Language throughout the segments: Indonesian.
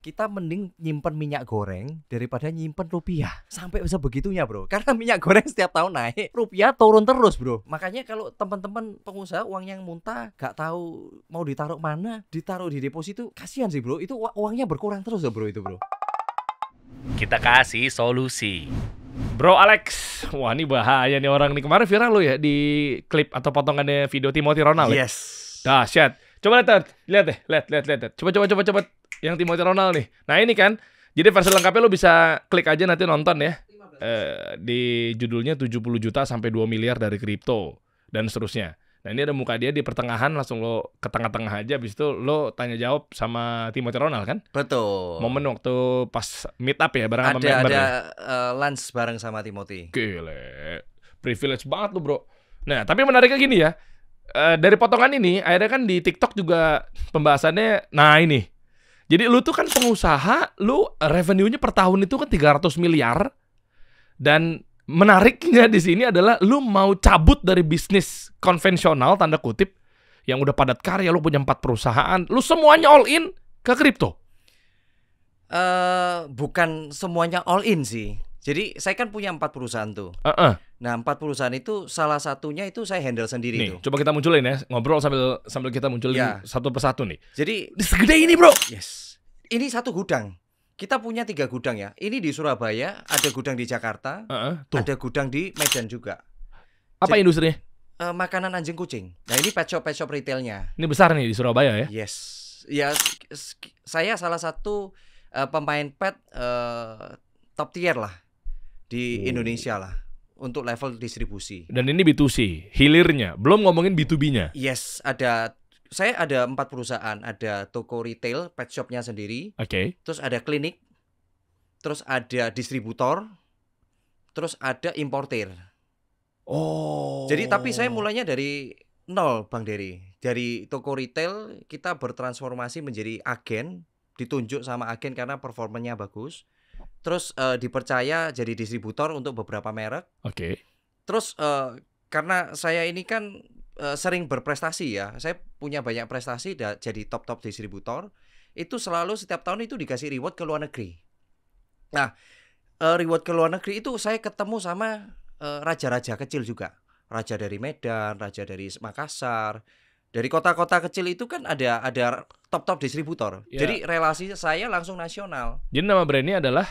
kita mending nyimpen minyak goreng daripada nyimpen rupiah. Sampai bisa begitunya bro. Karena minyak goreng setiap tahun naik, rupiah turun terus bro. Makanya kalau teman-teman pengusaha uang yang muntah gak tahu mau ditaruh mana, ditaruh di deposito, kasihan sih bro. Itu uangnya berkurang terus ya bro itu bro. Kita kasih solusi. Bro Alex, wah ini bahaya nih orang nih. Kemarin viral lo ya di klip atau potongannya video Timothy Ronald. Yes. Dahsyat. Coba lihat deh, lihat. Coba. Yang Timothy Ronald nih. Nah ini kan, jadi versi lengkapnya lo bisa klik aja nanti nonton ya. Di judulnya 70 juta sampai 2 miliar dari kripto dan seterusnya. Nah ini ada muka dia di pertengahan, langsung lo ke tengah-tengah aja. Habis itu lo tanya jawab sama Timothy Ronald kan? Betul. Momen waktu pas meet up ya bareng sama member. Ada lunch bareng sama Timothy. Gile, privilege banget lo bro. Nah tapi menariknya gini ya. Dari potongan ini akhirnya kan di TikTok juga pembahasannya. Nah ini, jadi lu tuh kan pengusaha, lu revenue-nya per tahun itu kan 300 miliar. Dan menariknya di sini adalah lu mau cabut dari bisnis konvensional tanda kutip yang udah padat karya, lu punya 4 perusahaan, lu semuanya all in ke kripto. Bukan semuanya all in sih. Jadi saya kan punya 4 perusahaan tuh. Nah 4 perusahaan itu salah satunya itu saya handle sendiri nih, tuh. Coba kita munculin ya, ngobrol sambil kita munculin satu persatu nih. Jadi segede ini bro. Yes. Ini satu gudang. Kita punya 3 gudang ya. Ini di Surabaya, ada gudang di Jakarta, ada gudang di Medan juga. Apa industrinya? Makanan anjing kucing. Nah ini pet shop retailnya. Ini besar nih di Surabaya ya? Yes. Ya saya salah satu pemain pet top tier lah di Indonesia lah untuk level distribusi. Dan ini B2C, hilirnya, belum ngomongin B2B-nya. Yes, saya ada 4 perusahaan, ada toko retail, pet shopnya sendiri. Oke. Terus ada klinik, terus ada distributor, terus ada importer. Oh. Jadi tapi saya mulainya dari nol, Bang Dery. Dari toko retail kita bertransformasi menjadi agen, ditunjuk sama agen karena performanya bagus. Terus dipercaya jadi distributor untuk beberapa merek. Oke. Terus karena saya ini kan sering berprestasi ya, saya punya banyak prestasi jadi top distributor. Itu selalu setiap tahun itu dikasih reward ke luar negeri. Nah reward ke luar negeri itu saya ketemu sama raja-raja kecil juga. Raja dari Medan, raja dari Makassar. Dari kota-kota kecil itu kan ada top distributor. Yeah. Jadi relasi saya langsung nasional. Jadi nama brandnya adalah?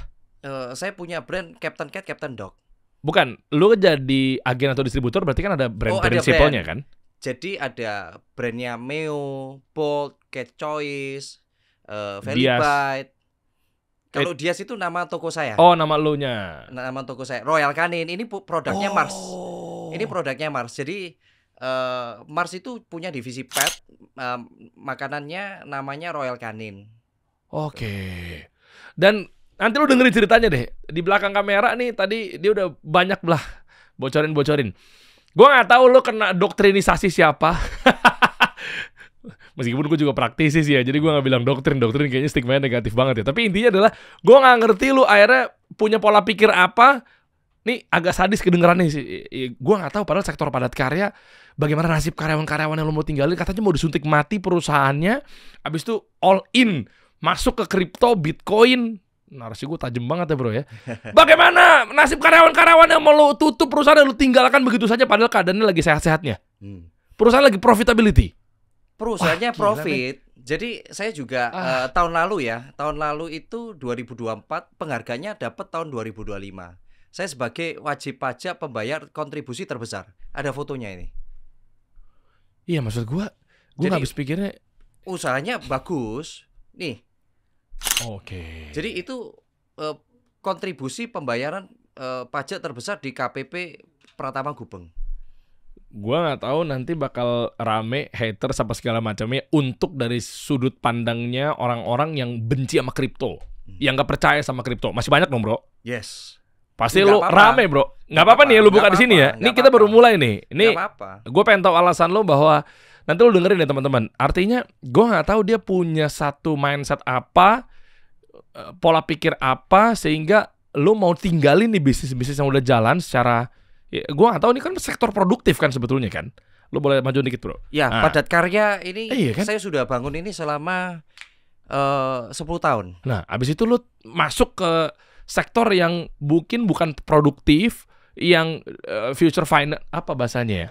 Saya punya brand Captain Cat, Captain Dog. Bukan, lu jadi agen atau distributor berarti kan ada brand prinsipalnya kan? Jadi ada brandnya Meo, Bolt, Cat Choice, Velibite. Kalau Dias itu nama toko saya. Oh, nama lu nya. Nama toko saya Royal Canin. Ini produknya Mars. Ini produknya Mars. Jadi Mars itu punya divisi pet, makanannya namanya Royal Canin. Oke. Dan nanti lu dengerin ceritanya deh. Di belakang kamera nih tadi dia udah banyak belah bocorin. Gua nggak tahu lu kena doktrinisasi siapa. Meskipun gue juga praktisi sih ya, jadi gue nggak bilang doktrin kayaknya stigmanya negatif banget ya. Tapi intinya adalah gue nggak ngerti lu akhirnya punya pola pikir apa. Nih agak sadis kedengerannya sih. Gue nggak tahu padahal sektor padat karya. Bagaimana nasib karyawan-karyawan yang lu mau tinggalin? Katanya mau disuntik mati perusahaannya. Abis itu all in masuk ke kripto, Bitcoin. Narasi gue tajam banget ya bro ya. Bagaimana nasib karyawan-karyawan yang mau lu tutup perusahaan dan lu tinggalkan begitu saja padahal keadaannya lagi sehat-sehatnya. Perusahaan lagi profitability. Perusahaannya profit. Jadi saya juga tahun lalu itu 2024 penghargaannya dapat tahun 2025. Saya sebagai wajib pajak pembayar kontribusi terbesar. Ada fotonya ini. Iya maksud gue nggak habis pikirnya. Usahanya bagus. Nih. Oke. Jadi itu kontribusi pembayaran pajak terbesar di KPP Pratama Gubeng. Gua nggak tahu nanti bakal rame hater apa segala macamnya untuk dari sudut pandangnya orang-orang yang benci sama kripto, yang nggak percaya sama kripto. Masih banyak dong bro. Yes. Pasti lu rame bro. Nggak apa-apa nih lu buka di sini ya. Ini kita baru mulai nih. Ini gue pengen tahu alasan lo bahwa nanti lu dengerin ya teman-teman. Artinya gue nggak tahu dia punya satu mindset apa, pola pikir apa sehingga lu mau tinggalin nih bisnis-bisnis yang udah jalan secara. Ya, gue gak tahu ini kan sektor produktif kan sebetulnya kan. Lo boleh maju dikit bro. Ya padat karya ini kan? Saya sudah bangun ini selama 10 tahun. Nah, abis itu lu masuk ke sektor yang mungkin bukan produktif, yang future finance, apa bahasanya ya?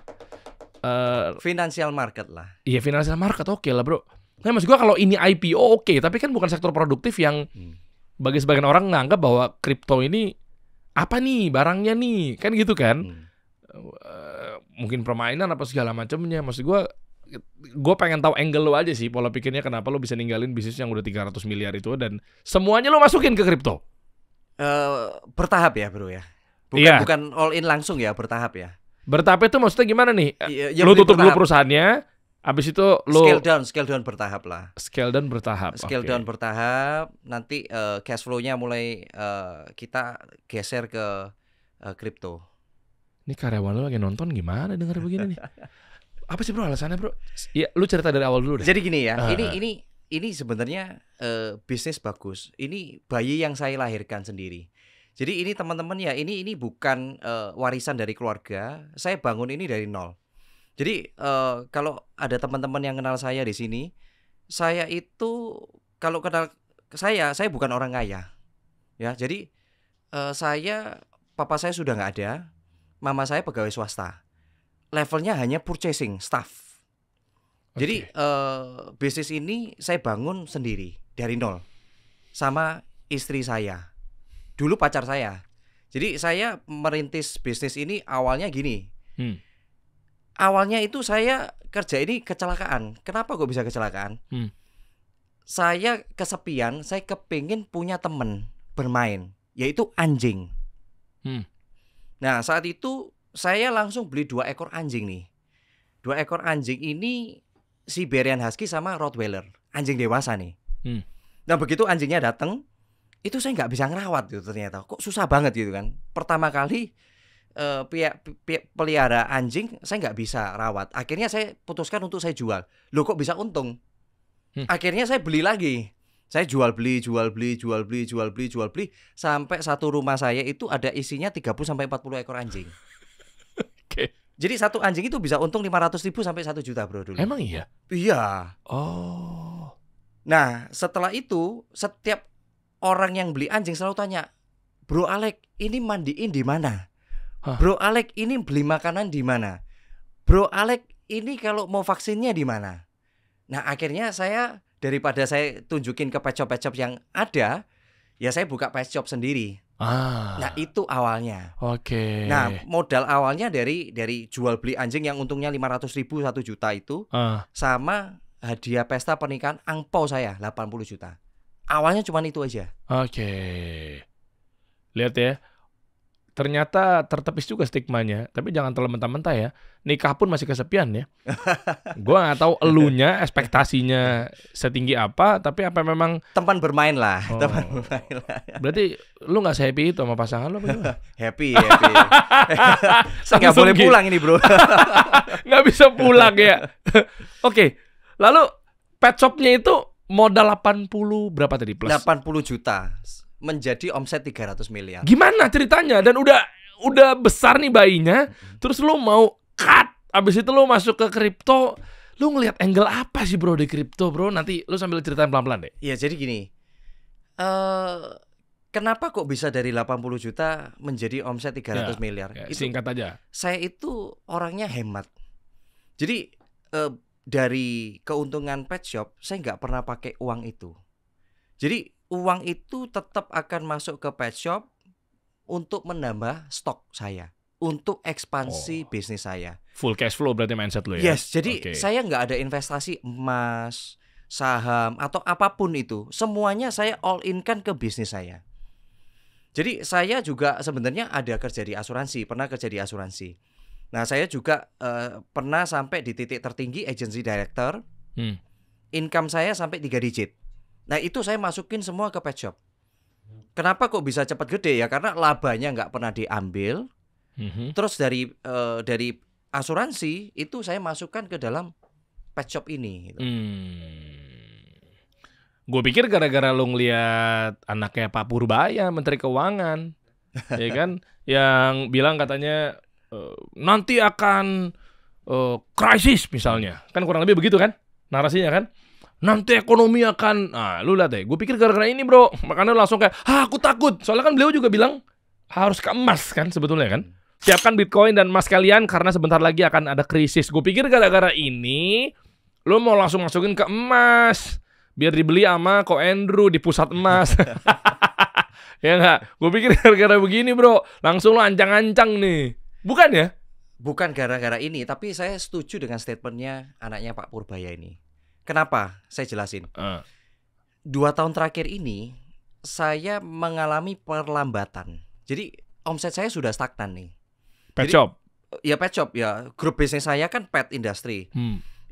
Financial market lah. Iya, financial market oke lah bro. Nah maksud gua kalau ini IPO oke, tapi kan bukan sektor produktif yang bagi sebagian orang nganggap bahwa kripto ini apa nih barangnya nih, kan gitu kan? Mungkin permainan apa segala macamnya. Maksud gue pengen tahu angle lo aja sih, pola pikirnya kenapa lo bisa ninggalin bisnis yang udah 300 miliar itu dan semuanya lo masukin ke kripto. Bertahap ya bro ya. Iya. Bukan all in langsung ya, bertahap ya. Bertahap itu maksudnya gimana nih? Ya, Lo tutup dulu bertahap. perusahaannya, abis itu lo Scale down bertahap lah. Scale down bertahap. Scale down bertahap. Nanti cash flow-nya mulai kita geser ke kripto. Ini karyawan lo lagi nonton gimana denger begini nih? Apa sih bro alasannya bro? Ya lu cerita dari awal dulu deh. Jadi gini ya, ini sebenarnya bisnis bagus. Ini bayi yang saya lahirkan sendiri. Jadi ini teman-teman ya, ini bukan warisan dari keluarga. Saya bangun ini dari nol. Jadi kalau ada teman-teman yang kenal saya di sini, saya itu kalau kenal saya bukan orang kaya. Ya, jadi papa saya sudah nggak ada, mama saya pegawai swasta. Levelnya hanya purchasing staff. Jadi bisnis ini saya bangun sendiri dari nol sama istri saya. Dulu pacar saya. Jadi saya merintis bisnis ini awalnya gini. Awalnya itu saya kerja ini kecelakaan. Kenapa kok bisa kecelakaan? Saya kesepian, saya kepingin punya teman bermain, yaitu anjing. Nah saat itu saya langsung beli 2 ekor anjing nih. 2 ekor anjing ini Siberian Husky sama Rottweiler, anjing dewasa nih. Nah begitu anjingnya datang, itu saya nggak bisa ngerawat gitu ternyata. Kok susah banget gitu kan. Pertama kali pelihara anjing saya nggak bisa rawat. Akhirnya saya putuskan untuk saya jual. Loh kok bisa untung? Akhirnya saya beli lagi. Saya jual beli sampai satu rumah saya itu ada isinya 30-40 ekor anjing. Jadi satu anjing itu bisa untung 500.000 sampai 1 juta bro dulu. Emang iya? Iya. Oh. Nah setelah itu setiap orang yang beli anjing selalu tanya, Bro Alek ini mandiin di mana? Bro Alek ini beli makanan di mana? Bro Alek ini kalau mau vaksinnya di mana? Nah akhirnya saya daripada saya tunjukin ke pet shop yang ada, ya saya buka pet shop sendiri. Nah itu awalnya. Oke. Nah modal awalnya dari jual beli anjing yang untungnya 500.000 1 juta itu, sama hadiah pesta pernikahan angpau saya 80 juta. Awalnya cuma itu aja. Oke. Lihat ya. Ternyata tertepis juga stigmanya. Tapi jangan terlalu mentah-mentah ya. Nikah pun masih kesepian ya. Gua nggak tahu elunya ekspektasinya setinggi apa, tapi apa memang teman bermain lah, teman bermain lah. Berarti lu nggak happy itu sama pasangan lu bagaimana? Happy. Saya nggak boleh pulang ini bro. Nggak bisa pulang ya. Oke. Lalu pet shopnya itu modal 80 berapa tadi plus? 80 juta menjadi omset 300 miliar. Gimana ceritanya? Dan udah besar nih bayinya, terus lu mau cut, abis itu lu masuk ke kripto, lu ngelihat angle apa sih bro di kripto bro? Nanti lu sambil ceritain pelan-pelan deh. Iya jadi gini, kenapa kok bisa dari 80 juta menjadi omset 300 miliar? Ya, itu, singkat aja. Saya itu orangnya hemat. Jadi dari keuntungan pet shop, saya nggak pernah pakai uang itu. Jadi uang itu tetap akan masuk ke pet shop untuk menambah stok saya, untuk ekspansi bisnis saya. Full cash flow berarti mindset lo ya? Yes, jadi saya nggak ada investasi emas, saham, atau apapun itu. Semuanya saya all in kan ke bisnis saya. Jadi saya juga sebenarnya ada kerja di asuransi, pernah kerja di asuransi. Nah saya juga pernah sampai di titik tertinggi agency director. Income saya sampai 3 digit. Nah itu saya masukin semua ke pet shop. Kenapa kok bisa cepat gede ya? Karena labanya nggak pernah diambil. Terus dari asuransi itu saya masukkan ke dalam pet shop ini. Gue pikir gara-gara lo ngeliat anaknya Pak Purbaya, Menteri Keuangan, ya kan, yang bilang katanya nanti akan krisis misalnya, kan kurang lebih begitu kan narasinya kan. nanti ekonomi akan, nah lu lihat deh, gue pikir gara-gara ini bro, makanya langsung kayak, aku takut. Soalnya kan beliau juga bilang harus ke emas kan sebetulnya kan. Siapkan Bitcoin dan emas kalian karena sebentar lagi akan ada krisis. Gue pikir gara-gara ini, lu mau langsung masukin ke emas, biar dibeli sama Ko Andrew di pusat emas. Ya nggak? Gue pikir gara-gara begini bro, langsung lu ancang-ancang nih. Bukan ya? Bukan gara-gara ini, tapi saya setuju dengan statementnya anaknya Pak Purbaya ini. Kenapa? Saya jelasin. 2 tahun terakhir ini saya mengalami perlambatan. Jadi omset saya sudah stagnan nih. Pet shop. Ya pet shop ya. Grup bisnis saya kan pet industry.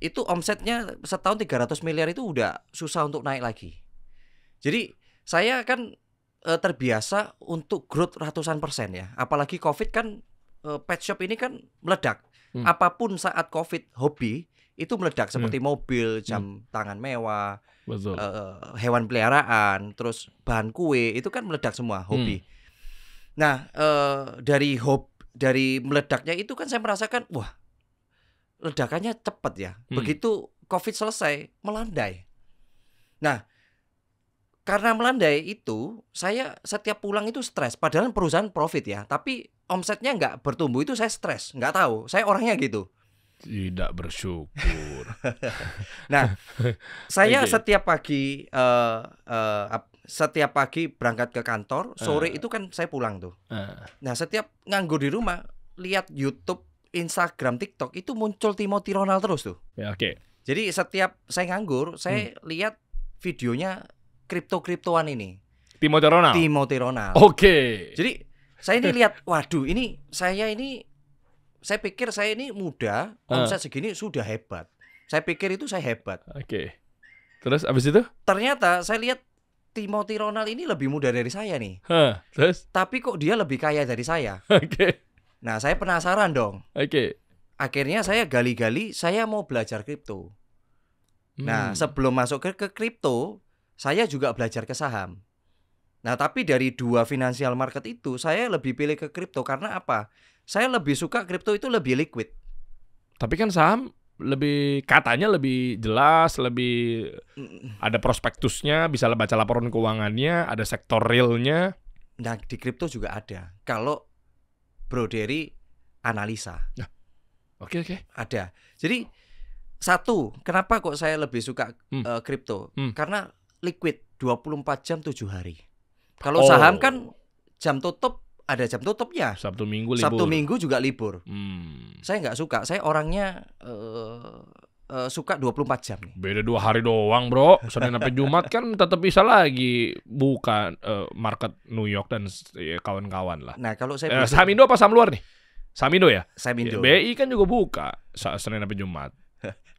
Itu omsetnya setahun 300 miliar itu udah susah untuk naik lagi. Jadi saya kan terbiasa untuk growth ratusan persen ya. Apalagi Covid kan pet shop ini kan meledak. Apapun saat Covid hobi itu meledak seperti mobil, jam tangan mewah, betul. Hewan peliharaan, terus bahan kue itu kan meledak semua hobi. Nah dari meledaknya itu kan saya merasakan wah ledakannya cepat ya. Begitu Covid selesai melandai. Nah karena melandai itu saya setiap pulang itu stres. Padahal perusahaan profit ya, tapi omsetnya nggak bertumbuh itu saya stres. Nggak tahu, saya orangnya gitu. Tidak bersyukur. Nah, saya setiap pagi berangkat ke kantor, sore itu kan saya pulang tuh. Nah, setiap nganggur di rumah, lihat YouTube, Instagram, TikTok itu muncul Timothy Ronald terus tuh. Ya, oke. Jadi setiap saya nganggur, saya lihat videonya kripto-kriptoan ini. Timothy Ronald. Oke. Jadi saya ini lihat, waduh, saya pikir saya ini muda, omset segini sudah hebat. Saya pikir itu saya hebat. Oke. Terus abis itu? Ternyata saya lihat Timothy Ronald ini lebih muda dari saya nih. Terus? Tapi kok dia lebih kaya dari saya? Oke. Nah, saya penasaran dong. Oke. Akhirnya saya gali-gali, saya mau belajar kripto. Nah, sebelum masuk ke kripto, saya juga belajar ke saham. Nah, tapi dari 2 financial market itu, saya lebih pilih ke kripto karena apa? Saya lebih suka kripto itu lebih liquid. Tapi kan saham katanya lebih jelas, lebih ada prospektusnya, bisa baca laporan keuangannya, ada sektor realnya. Nah, di kripto juga ada. Kalau Bro Dery analisa. Oke. Ada. Jadi satu, kenapa kok saya lebih suka kripto? Karena liquid 24 jam 7 hari. Kalau saham kan jam tutup ada jam tutupnya. Sabtu Minggu libur. Sabtu Minggu juga libur. Saya nggak suka. Saya orangnya suka 24 jam nih. Beda 2 hari doang bro. Senin sampai Jumat kan tetap bisa lagi buka market New York dan kawan-kawan lah. Nah kalau saya saham Indo apa saham luar nih? Saham Indo ya? Saham Indo. BI kan juga buka Senin sampai Jumat.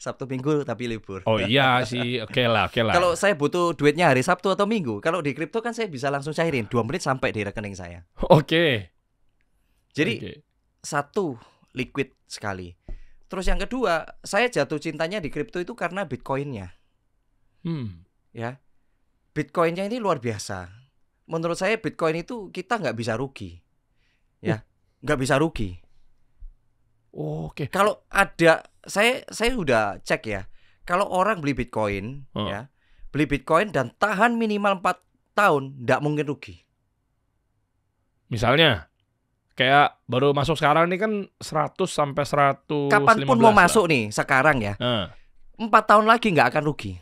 Sabtu Minggu tapi libur. Oh iya sih, oke lah. Kalau saya butuh duitnya hari Sabtu atau Minggu, kalau di kripto kan saya bisa langsung cairin 2 menit sampai di rekening saya. Oke. Jadi satu, liquid sekali. Terus yang kedua, saya jatuh cintanya di kripto itu karena Bitcoinnya. Ya, Bitcoinnya ini luar biasa. Menurut saya Bitcoin itu kita nggak bisa rugi. Ya, nggak bisa rugi. Oke. Kalau ada, saya udah cek ya. Kalau orang beli Bitcoin, ya, beli Bitcoin dan tahan minimal 4 tahun, nggak mungkin rugi. Misalnya, kayak baru masuk sekarang ini kan 100 sampai 115. Kapanpun mau masuk nih sekarang ya, 4 tahun lagi nggak akan rugi.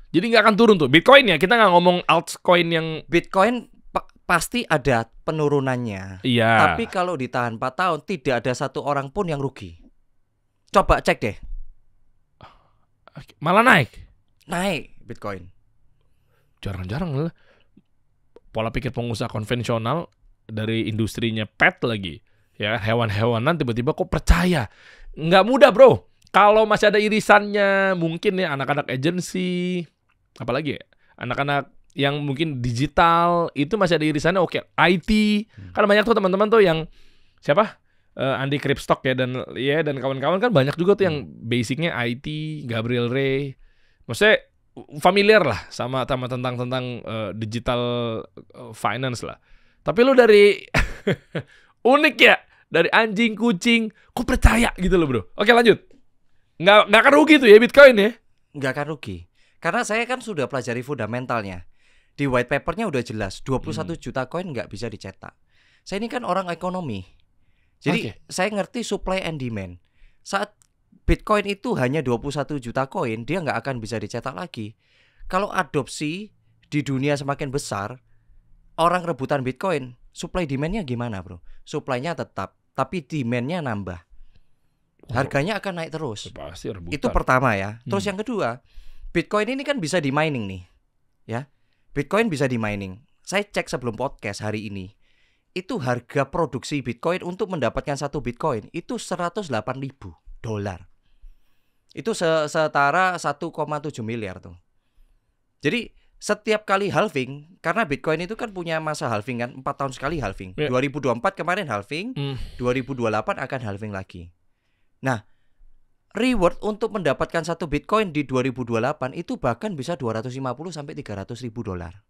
Jadi nggak akan turun tuh. Bitcoin ya, kita nggak ngomong altcoin yang Bitcoin pasti ada penurunannya. Iya. Tapi kalau ditahan 4 tahun tidak ada satu orang pun yang rugi. Coba cek deh. Malah naik. Naik Bitcoin. Jarang-jarang lah. Pola pikir pengusaha konvensional dari industrinya pet lagi. Ya, hewan-hewanan tiba-tiba kok percaya. Nggak mudah, Bro. Kalau masih ada irisannya mungkin ya anak-anak agency, apalagi ya? Anak-anak yang mungkin digital itu masih ada irisannya oke. IT kan banyak tuh teman-teman tuh yang siapa Andy Kripstock ya dan kawan-kawan kan banyak juga tuh yang basicnya IT, Gabriel Ray, maksudnya familiar lah sama tentang digital finance lah. Tapi lu dari unik ya, dari anjing kucing kok percaya gitu loh bro. Oke lanjut. Nggak akan rugi tuh ya Bitcoin ya? Nggak akan rugi. Karena saya kan sudah pelajari fundamentalnya. Di white papernya udah jelas 21 juta koin nggak bisa dicetak. Saya ini kan orang ekonomi. Jadi saya ngerti supply and demand. Saat Bitcoin itu hanya 21 juta koin, dia nggak akan bisa dicetak lagi. Kalau adopsi di dunia semakin besar, orang rebutan Bitcoin, supply demand-nya gimana bro? Supply-nya tetap, tapi demand-nya nambah. Harganya akan naik terus. Pasti rebutan. Itu pertama ya. Terus yang kedua, Bitcoin ini kan bisa di mining nih, ya. Bitcoin bisa di mining. Saya cek sebelum podcast hari ini, itu harga produksi Bitcoin untuk mendapatkan satu Bitcoin itu $108.000. Itu setara 1,7 miliar tuh. Jadi setiap kali halving, karena Bitcoin itu kan punya masa halving kan, 4 tahun sekali halving. 2024 kemarin halving, 2028 akan halving lagi. Nah, reward untuk mendapatkan satu Bitcoin di 2028 itu bahkan bisa 250 sampai 300 ribu dolar.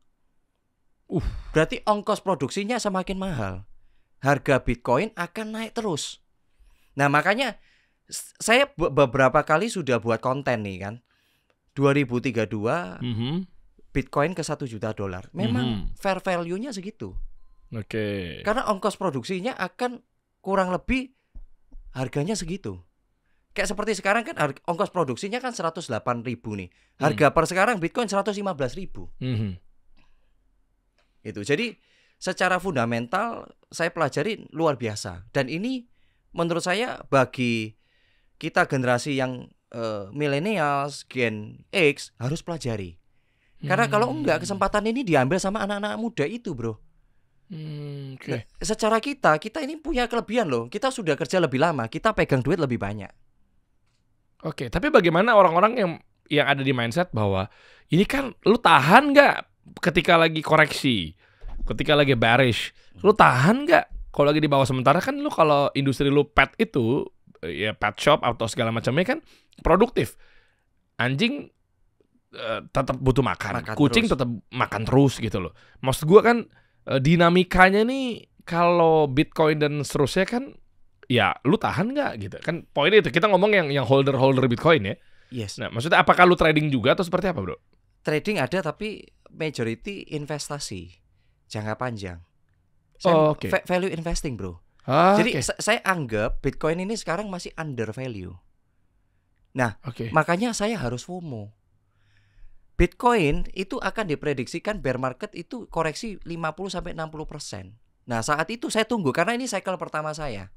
Berarti ongkos produksinya semakin mahal. Harga Bitcoin akan naik terus. Nah, makanya saya beberapa kali sudah buat konten nih kan. 2032 Bitcoin ke 1 juta dolar. Memang fair value-nya segitu. Karena ongkos produksinya akan kurang lebih harganya segitu. Kayak seperti sekarang kan ongkos produksinya kan 108.000 nih. Harga per sekarang Bitcoin 115.000. Itu. Jadi secara fundamental saya pelajari luar biasa. Dan ini menurut saya bagi kita generasi yang millennials, Gen X harus pelajari. Karena kalau enggak, kesempatan ini diambil sama anak-anak muda itu bro. Nah, secara kita ini punya kelebihan loh. Kita sudah kerja lebih lama, kita pegang duit lebih banyak. Tapi bagaimana orang-orang yang ada di mindset bahwa ini kan lu tahan nggak ketika lagi koreksi, ketika lagi bearish, lu tahan nggak kalau lagi di bawah? Sementara kan lu kalau industri lu pet itu ya pet shop atau segala macamnya kan produktif. Anjing tetap butuh makan kucing terus. Tetap makan terus gitu loh. Maksud gua kan dinamikanya nih kalau Bitcoin dan seterusnya kan ya lu tahan nggak gitu kan, poinnya itu kita ngomong yang holder Bitcoin ya. Yes. Nah maksudnya apakah lu trading juga atau seperti apa bro? Trading ada tapi majority investasi jangka panjang. Value investing bro. Jadi saya anggap Bitcoin ini sekarang masih under value. Nah makanya saya harus FOMO. Bitcoin itu akan diprediksikan bear market itu koreksi 50-60%. Nah saat itu saya tunggu karena ini cycle pertama saya.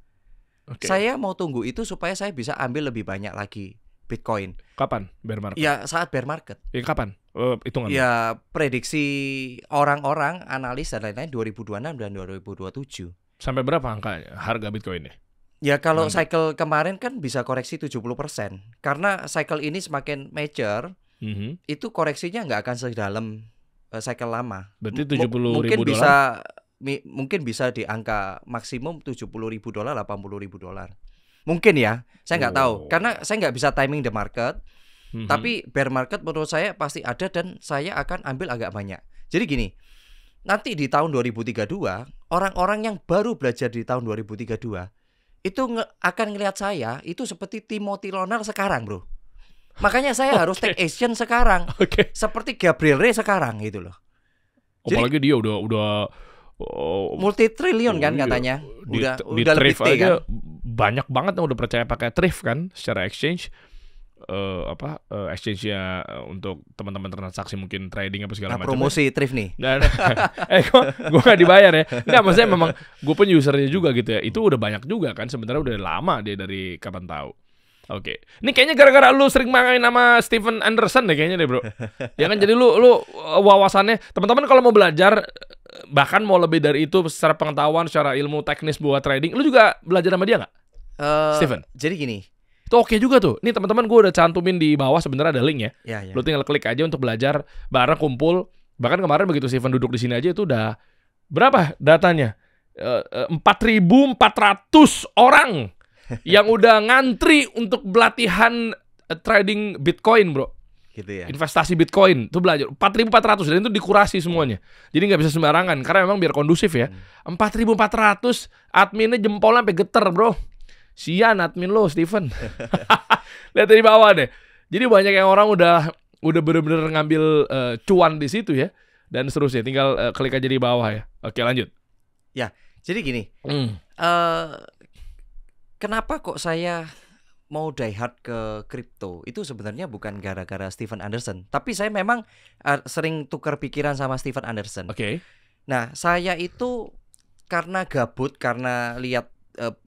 Saya mau tunggu itu supaya saya bisa ambil lebih banyak lagi Bitcoin. Kapan bear market? Ya saat bear market. Kapan? Hitungan. Ya prediksi orang-orang, analis dan lain-lain 2026 dan 2027. Sampai berapa angka harga Bitcoin ini? Ya kalau cycle kemarin kan bisa koreksi 70%. Karena cycle ini semakin mature, itu koreksinya nggak akan sedalam cycle lama. Berarti 70.000 dolar? Mungkin bisa di angka maksimum 70.000 dolar, 80.000 dolar. Mungkin ya, saya nggak tahu. Karena saya nggak bisa timing the market. Tapi bear market menurut saya pasti ada dan saya akan ambil agak banyak. Jadi gini, nanti di tahun 2032 orang-orang yang baru belajar di tahun 2032 itu akan ngelihat saya itu seperti Timothy Lerner sekarang bro. Makanya saya harus take action sekarang. Seperti Gabriel Ray sekarang gitu loh. Apalagi dia udah multi triliun kan katanya. Udah lebih aja kan. Banyak banget yang udah percaya pakai Thrift kan secara exchange. Exchange-nya untuk teman-teman transaksi mungkin trading apa segala macam. Promosi Thrift nih. Gue gak dibayar ya. Enggak, maksudnya memang gue pun usernya juga gitu ya. Itu udah banyak juga kan. Sebenarnya udah lama dia dari kapan tahu. Ini kayaknya gara-gara lu sering main sama Steven Anderson deh kayaknya deh bro. Ya kan jadi lu wawasannya teman-teman kalau mau belajar bahkan mau lebih dari itu secara pengetahuan, secara ilmu teknis buat trading, lu juga belajar sama dia nggak? Steven. Jadi gini. Itu oke juga tuh. Nih teman-teman gue udah cantumin di bawah sebenarnya ada link ya. Ya. Lu tinggal klik aja untuk belajar bareng kumpul. Bahkan kemarin begitu Steven duduk di sini aja itu udah berapa datanya? 4.400 orang yang udah ngantri untuk pelatihan trading Bitcoin bro. Gitu ya. Investasi Bitcoin tuh belajar 4.400 dan itu dikurasi semuanya. Jadi nggak bisa sembarangan karena memang biar kondusif ya. 4.400 adminnya jempolnya sampai geter bro. Sian admin lo Steven. Lihat dari bawah deh. Jadi banyak yang orang udah udah bener-bener ngambil cuan di situ ya. Dan seterusnya, tinggal klik aja di bawah ya. Oke, lanjut. Ya, jadi gini. Kenapa kok saya mau die hard ke kripto? Itu sebenarnya bukan gara-gara Stephen Anderson, tapi saya memang sering tukar pikiran sama Stephen Anderson. Oke. Nah, saya itu karena gabut, karena lihat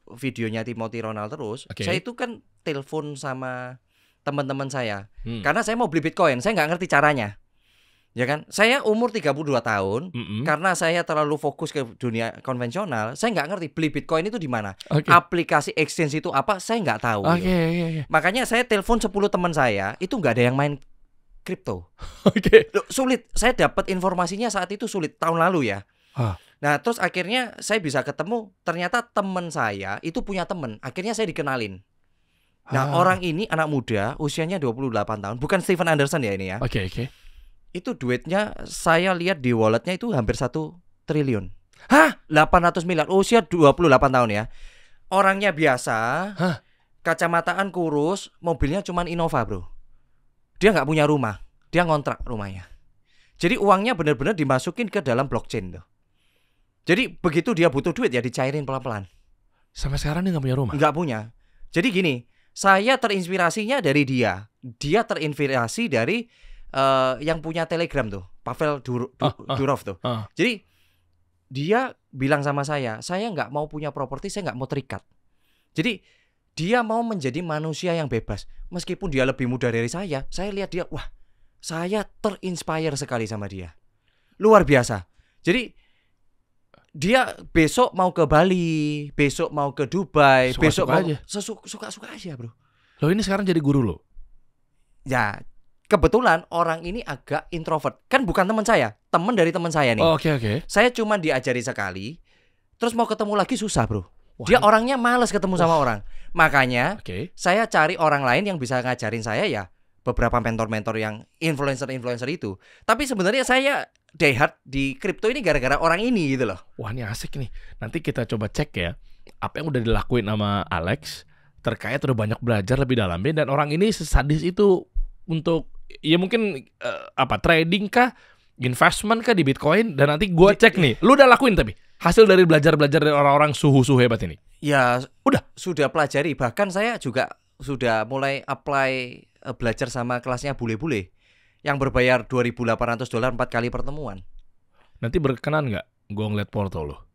videonya Timothy Ronald terus, saya itu kan telepon sama teman-teman saya. Karena saya mau beli Bitcoin, saya nggak ngerti caranya. Ya kan, saya umur 32 tahun, karena saya terlalu fokus ke dunia konvensional, saya nggak ngerti beli Bitcoin itu di mana, aplikasi exchange itu apa, saya nggak tahu. Makanya saya telepon 10 teman saya, itu nggak ada yang main kripto. Sulit, saya dapat informasinya saat itu sulit, tahun lalu ya. Nah, terus akhirnya saya bisa ketemu, ternyata teman saya itu punya teman, akhirnya saya dikenalin. Nah, orang ini anak muda, usianya 28 tahun, bukan Stephen Anderson ya ini ya. Itu duitnya saya lihat di walletnya itu hampir 1 triliun. 800 miliar, usia 28 tahun ya. Orangnya biasa, kacamataan kurus, mobilnya cuman Innova bro. Dia nggak punya rumah, dia ngontrak rumahnya. Jadi uangnya benar-benar dimasukin ke dalam blockchain tuh. Jadi begitu dia butuh duit ya dicairin pelan-pelan. Sampai sekarang dia nggak punya rumah? Nggak punya. Jadi gini, saya terinspirasinya dari dia. Dia terinspirasi dari yang punya Telegram tuh, Pavel Durov tuh. Jadi dia bilang sama saya nggak mau punya properti, saya nggak mau terikat. Jadi dia mau menjadi manusia yang bebas. Meskipun dia lebih muda dari saya lihat dia, wah, saya terinspire sekali sama dia. Luar biasa. Jadi dia besok mau ke Bali, besok mau ke Dubai, besok mau suka-suka aja bro. Lo ini sekarang jadi guru lo? Ya, kebetulan orang ini agak introvert. Kan bukan teman saya, teman dari teman saya nih. Oke. Saya cuma diajari sekali, terus mau ketemu lagi susah bro. Dia orangnya malas ketemu sama orang. Makanya saya cari orang lain yang bisa ngajarin saya ya. Beberapa mentor-mentor yang influencer-influencer itu. Tapi sebenarnya saya die hard di kripto ini gara-gara orang ini gitu loh. Wah, ini asik nih. Nanti kita coba cek ya, apa yang udah dilakuin sama Alex. Terkait udah banyak belajar lebih dalamnya. Dan orang ini sesadis itu untuk ya mungkin trading kah, investment kah di Bitcoin. Dan nanti gue cek nih, lu udah lakuin tapi hasil dari belajar dari orang-orang suhu hebat ini? Ya sudah pelajari. Bahkan saya juga sudah mulai apply belajar sama kelasnya bule-bule yang berbayar $2.800 4 kali pertemuan. Nanti berkenan nggak gue ngeliat porto lo?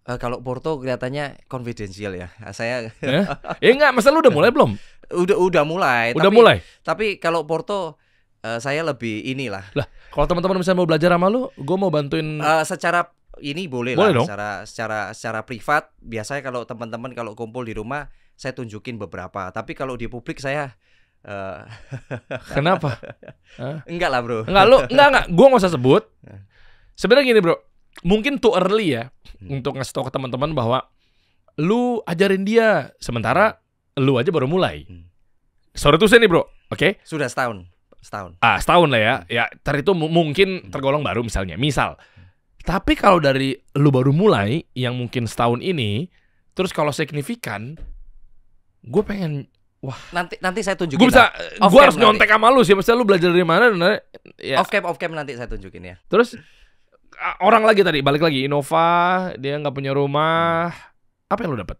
Kalau porto kelihatannya konfidensial ya. Saya enggak, masa lu udah mulai belum? Udah mulai. Tapi kalau porto saya lebih inilah. Lah, kalau teman-teman misalnya mau belajar sama lu, gue mau bantuin secara ini boleh lah dong. Secara privat. Biasanya kalau teman-teman kalau kumpul di rumah saya tunjukin beberapa. Tapi kalau di publik saya kenapa? Enggak lah bro. Enggak. Gue nggak usah sebut. Sebenarnya gini bro, mungkin too early ya untuk ngasih tau ke teman-teman bahwa lu ajarin dia, sementara lu aja baru mulai. Sorry tuh saya nih bro, oke? Sudah setahun. Setahun lah ya. Ya, itu mungkin tergolong baru misalnya. Tapi kalau dari lu baru mulai, yang mungkin setahun ini, terus kalau signifikan, gue pengen, wah. Nanti saya tunjukin. Gue harus nyontek sama lu sih. Maksudnya lu belajar dari mana? Ya. Off cam nanti saya tunjukin ya. Terus orang lagi tadi balik lagi Innova, dia nggak punya rumah. Apa yang lu dapat?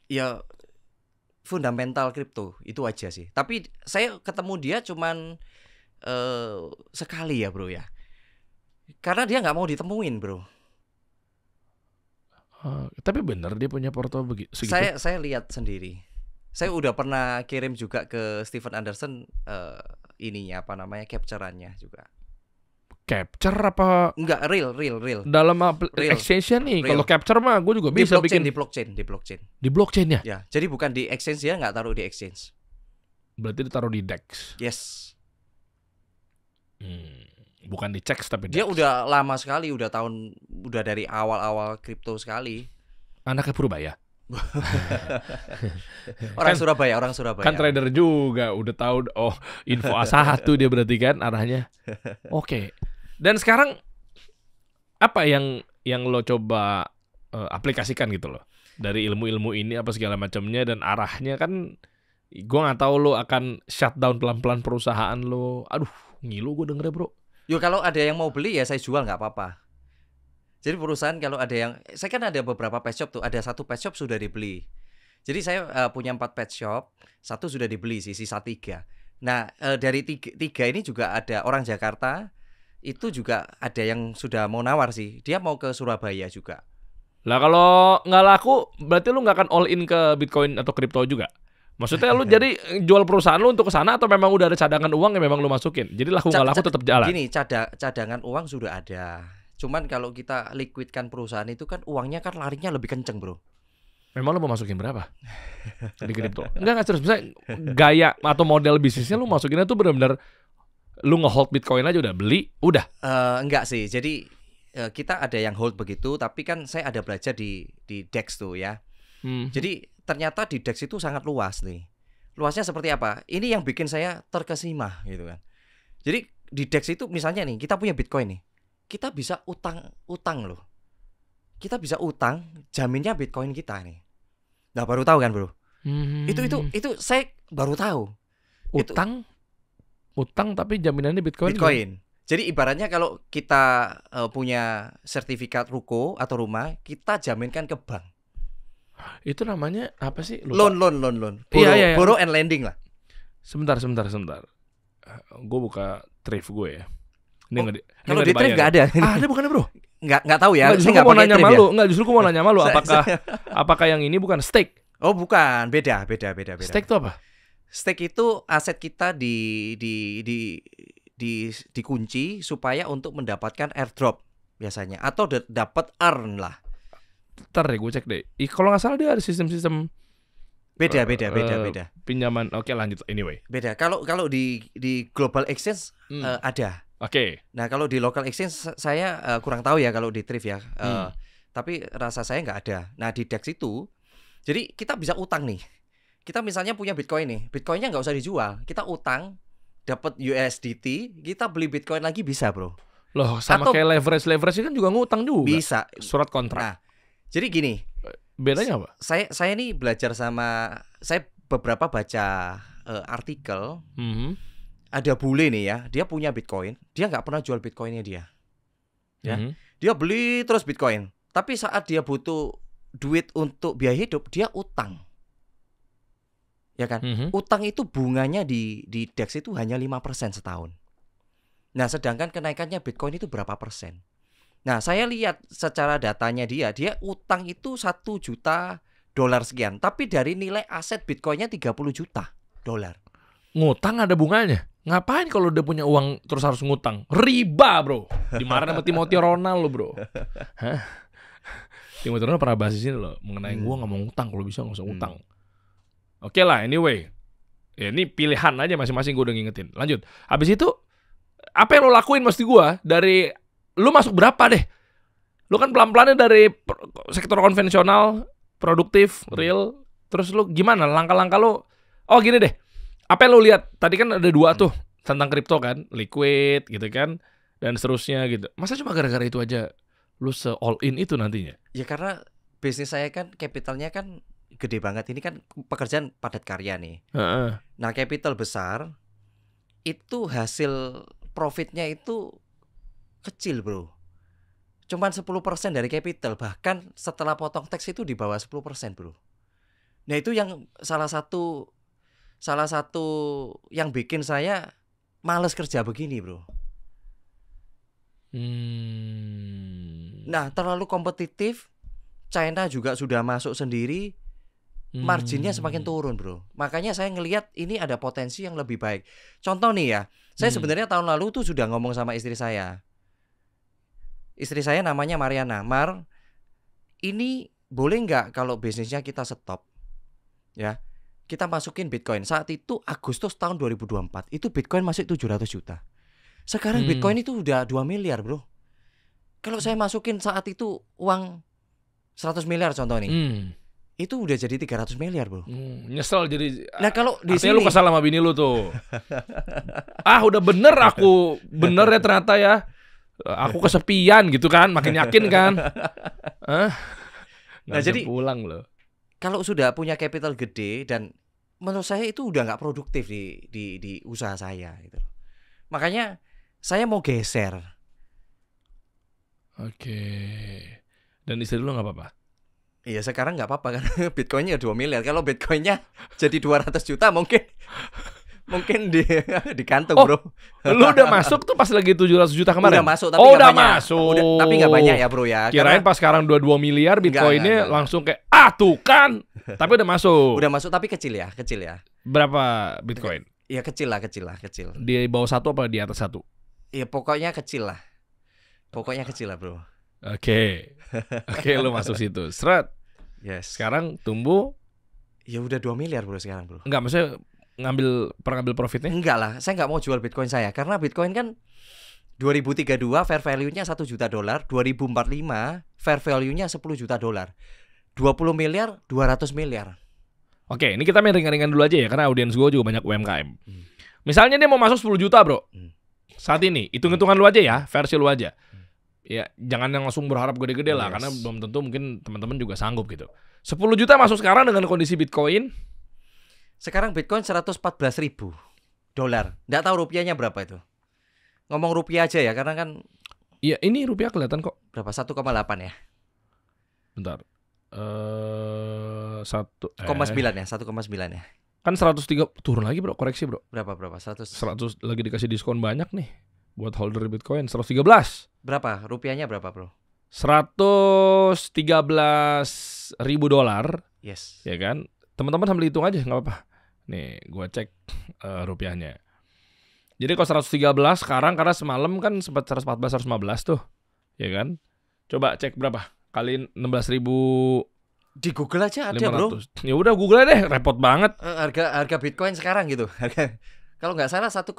Ya fundamental kripto itu aja sih. Tapi saya ketemu dia cuman sekali ya bro ya. Karena dia nggak mau ditemuin bro. Tapi bener dia punya porto segitu. Saya lihat sendiri. Saya udah pernah kirim juga ke Stephen Anderson capture-annya juga. Capture apa? Enggak, real. Dalam exchange-nya nih. Kalau capture mah gue juga bisa bikin di blockchain. Di blockchain-nya? Ya, jadi bukan di exchange, ya nggak taruh di exchange. Berarti ditaruh di DEX. Yes. Bukan di CEX tapi dia DEX. Udah lama sekali, udah dari awal-awal kripto sekali. Anaknya Purbaya. Orang Surabaya. Kan trader juga, udah tahu info A1 dia berarti kan arahnya. Oke. Dan sekarang apa yang lo coba aplikasikan gitu loh dari ilmu-ilmu ini apa segala macamnya, dan arahnya kan Gue nggak tahu lo akan shutdown pelan-pelan perusahaan lo. Aduh, ngilu gue dengernya bro. Yo kalau ada yang mau beli ya saya jual nggak apa-apa. Jadi perusahaan kalau ada yang, saya kan ada beberapa pet shop tuh, ada satu pet shop sudah dibeli. Jadi saya punya 4 pet shop, satu sudah dibeli sih, sisa 3. Nah dari tiga ini juga ada orang Jakarta, itu juga ada yang sudah mau nawar sih, dia mau ke Surabaya juga. Lah kalau nggak laku, berarti lu nggak akan all in ke Bitcoin atau kripto juga? Maksudnya lu jadi jual perusahaan lu untuk ke sana atau memang udah ada cadangan uang yang memang lu masukin? Jadi laku nggak laku tetap jalan? Gini, cadangan uang sudah ada. Cuman kalau kita liquidkan perusahaan itu kan uangnya kan larinya lebih kenceng bro. Memang lu mau masukin berapa di kripto? Enggak serius. Misalnya gaya atau model bisnisnya lu masukinnya tuh benar-benar lu nge-hold Bitcoin aja udah beli, udah? Enggak sih, jadi kita ada yang hold begitu, tapi kan saya ada belajar di DEX tuh ya. Jadi ternyata di DEX itu sangat luas nih. Luasnya seperti apa? Ini yang bikin saya terkesima gitu kan. Jadi di DEX itu misalnya nih, kita punya Bitcoin nih. Kita bisa utang loh. Kita bisa utang, jaminnya Bitcoin kita nih. Nah, baru tahu kan, Bro? Itu saya baru tahu. Utang tapi jaminannya Bitcoin. Jadi ibaratnya kalau kita punya sertifikat ruko atau rumah, kita jaminkan ke bank. Itu namanya apa sih? Lupa. Loan. Iya. Borrow and lending lah. Sebentar. Gue buka Thrift gue ya. Ini kalau di Thrift nggak ada. Ada bukannya bro? Nggak tahu ya. Justru gue mau nanya malu. Justru gue mau nanya malu. Apakah yang ini bukan stake? Oh bukan, beda. Stake itu apa? Stake itu aset kita dikunci supaya untuk mendapatkan airdrop biasanya atau dapat earn lah. Ntar deh gue cek deh. Kalau nggak salah dia ada sistem-sistem beda. Pinjaman. Oke, lanjut. Anyway. Beda. Kalau di global exchange ada. Oke. Nah kalau di local exchange saya kurang tahu ya kalau di Thrift ya. Tapi rasa saya nggak ada. Nah di DEX itu, jadi kita bisa utang nih. Kita misalnya punya Bitcoin nih, Bitcoinnya nggak usah dijual, kita utang. Dapat USDT, kita beli Bitcoin lagi bisa bro. Loh sama atau, kayak leverage kan juga ngutang juga. Bisa. Surat kontrak. Nah, jadi gini. Bedanya apa? Saya nih belajar sama, saya beberapa baca artikel. Ada bule nih ya, dia punya Bitcoin, dia nggak pernah jual Bitcoinnya dia. Ya, dia beli terus Bitcoin. Tapi saat dia butuh duit untuk biaya hidup, dia utang. Ya kan, utang itu bunganya di DEX itu hanya 5% setahun. Nah sedangkan kenaikannya Bitcoin itu berapa persen. Nah saya lihat secara datanya dia utang itu 1 juta dolar sekian. Tapi dari nilai aset Bitcoinnya 30 juta dolar. Ngutang ada bunganya? Ngapain kalau udah punya uang terus harus ngutang? Riba bro. Dimarahin sama Timothy Ronald lo bro. Hah? Timothy Ronald pernah bahas di sini loh mengenai gue nggak mau ngutang, kalau bisa nggak usah ngutang. Oke lah, anyway. Ya, ini pilihan aja masing-masing, gue udah ngingetin. Lanjut. Habis itu, apa yang lo lakuin mesti gue? Dari, lo masuk berapa deh? Lo kan pelan-pelannya dari sektor konvensional, produktif, real. Terus lo gimana? Langkah-langkah lo? Oh gini deh. Apa yang lo lihat? Tadi kan ada 2 tuh tentang kripto kan. Liquid gitu kan. Dan seterusnya gitu. Masa cuma gara-gara itu aja lo se-all in itu nantinya? Ya karena bisnis saya kan, capitalnya kan gede banget. Ini kan pekerjaan padat karya nih. Nah capital besar itu hasil profitnya itu kecil bro. Cuman 10% dari capital. Bahkan setelah potong tax itu di bawah 10% bro. Nah itu yang salah satu yang bikin saya males kerja begini bro. Nah terlalu kompetitif. China juga sudah masuk sendiri. Marginnya semakin turun bro. Makanya saya ngelihat ini ada potensi yang lebih baik. Contoh nih ya, saya sebenarnya tahun lalu tuh sudah ngomong sama istri saya. Istri saya namanya Mariana. Mar, ini boleh nggak kalau bisnisnya kita stop? Ya, kita masukin Bitcoin. Saat itu Agustus tahun 2024 itu Bitcoin masih 700 juta. Sekarang Bitcoin itu udah 2 miliar bro. Kalau saya masukin saat itu uang 100 miliar contoh nih. Itu udah jadi 300 miliar bro. Nyesel jadi. Nah kalau di sini lu kesal sama bini lu tuh. Udah bener aku. Bener ya ternyata ya. Aku kesepian gitu kan. Makin yakin kan. Nah jadi pulang loh. Kalau sudah punya capital gede dan menurut saya itu udah nggak produktif di usaha saya gitu. Makanya saya mau geser. Oke. Dan istri lu nggak apa-apa? Iya sekarang nggak apa-apa kan Bitcoinnya 2 miliar. Kalau Bitcoinnya jadi 200 juta mungkin di kantung Oh, bro. Lu udah masuk tuh pas lagi 700 juta kemarin? Udah masuk tapi oh, nggak udah banyak. masuk. Tapi nggak banyak ya bro ya. Kirain pas sekarang 22 miliar Bitcoinnya enggak. langsung kayak tuh kan. Tapi udah masuk. Udah masuk tapi kecil ya. Berapa Bitcoin? Ya kecil lah. Di bawah 1 apa di atas 1? Ya pokoknya kecil lah bro. Oke, lu masuk situ. Seret. Yes. Sekarang tumbuh. Ya udah 2 miliar bro sekarang bro. Enggak, maksudnya pernah ngambil profitnya? Enggak lah, saya nggak mau jual Bitcoin saya karena Bitcoin kan 2032 fair value-nya $1 juta, 2045 fair value-nya $10 juta, 20 miliar, 200 miliar. Oke, ini kita main ringan-ringan dulu aja ya karena audiens gue juga banyak UMKM. Misalnya dia mau masuk 10 juta bro. Saat ini, hitung-hitungan lu aja ya, versi lu aja. Ya, jangan yang langsung berharap gede-gede lah karena belum tentu mungkin teman-teman juga sanggup gitu. 10 juta masuk sekarang dengan kondisi Bitcoin. Sekarang Bitcoin $114.000. Nggak tahu rupiahnya berapa itu. Ngomong rupiah aja ya karena kan. Iya, ini rupiah kelihatan kok. Berapa? 1,8 ya. Bentar. 1,9 ya, 1,9 ya. Kan 103 turun lagi bro, koreksi bro. Berapa? 100 lagi dikasih diskon banyak nih buat holder Bitcoin. 113. Berapa? Rupiahnya berapa bro? $113.000. Yes. Ya kan? Teman-teman sambil hitung aja nggak apa-apa. Nih, gua cek rupiahnya. Jadi kalau 113 sekarang karena semalam kan sempat 114 115 tuh. Ya kan? Coba cek berapa? Kali 16.500. Di Google aja ada bro. Ya udah Google aja deh, repot banget. Harga Bitcoin sekarang gitu. Kalau nggak salah 1,8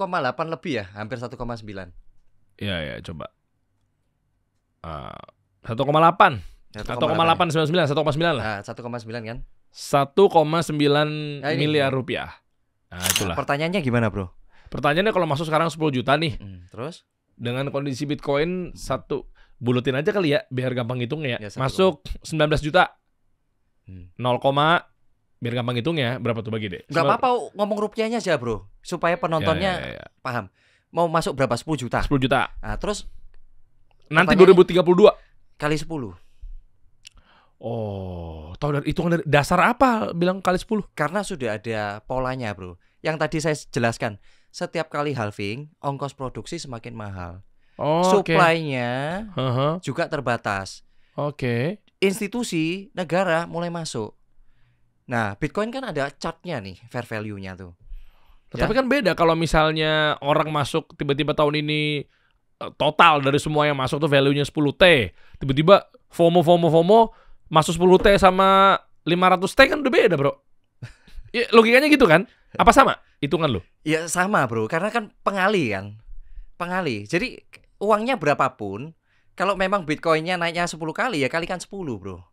lebih ya, hampir 1,9. Ya, coba. 1,8. 1,899, 1,9 lah. 1,9 kan? 1,9 miliar rupiah. Nah, itulah. Pertanyaannya gimana, bro? Pertanyaannya kalau masuk sekarang 10 juta nih. Terus? Dengan kondisi Bitcoin bulutin aja kali ya, biar gampang hitungnya ya. Ya, masuk 19 juta. 0, biar gampang hitung ya. Berapa tuh bagi deh? Gak apa-apa ngomong rupiahnya aja, bro. Supaya penontonnya paham. Mau masuk berapa? 10 juta? 10 juta. Nah, terus? Nanti 2032. Kali 10. Oh, tahu dari hitungan dari dasar apa bilang kali 10? Karena sudah ada polanya, bro. Yang tadi saya jelaskan, setiap kali halving, ongkos produksi semakin mahal. Supply-nya juga terbatas. Oke. Institusi negara mulai masuk. Nah, Bitcoin kan ada chart-nya nih, fair value-nya tuh. Tapi kan beda kalau misalnya orang masuk tiba-tiba tahun ini total dari semua yang masuk tuh value-nya 10T. Tiba-tiba FOMO masuk 10T sama 500T kan udah beda, bro. Ya, logikanya gitu kan? Apa sama hitungan lo? Ya sama, bro. Karena kan pengali kan. Jadi uangnya berapapun, kalau memang Bitcoin-nya naiknya 10 kali ya kalikan 10, bro.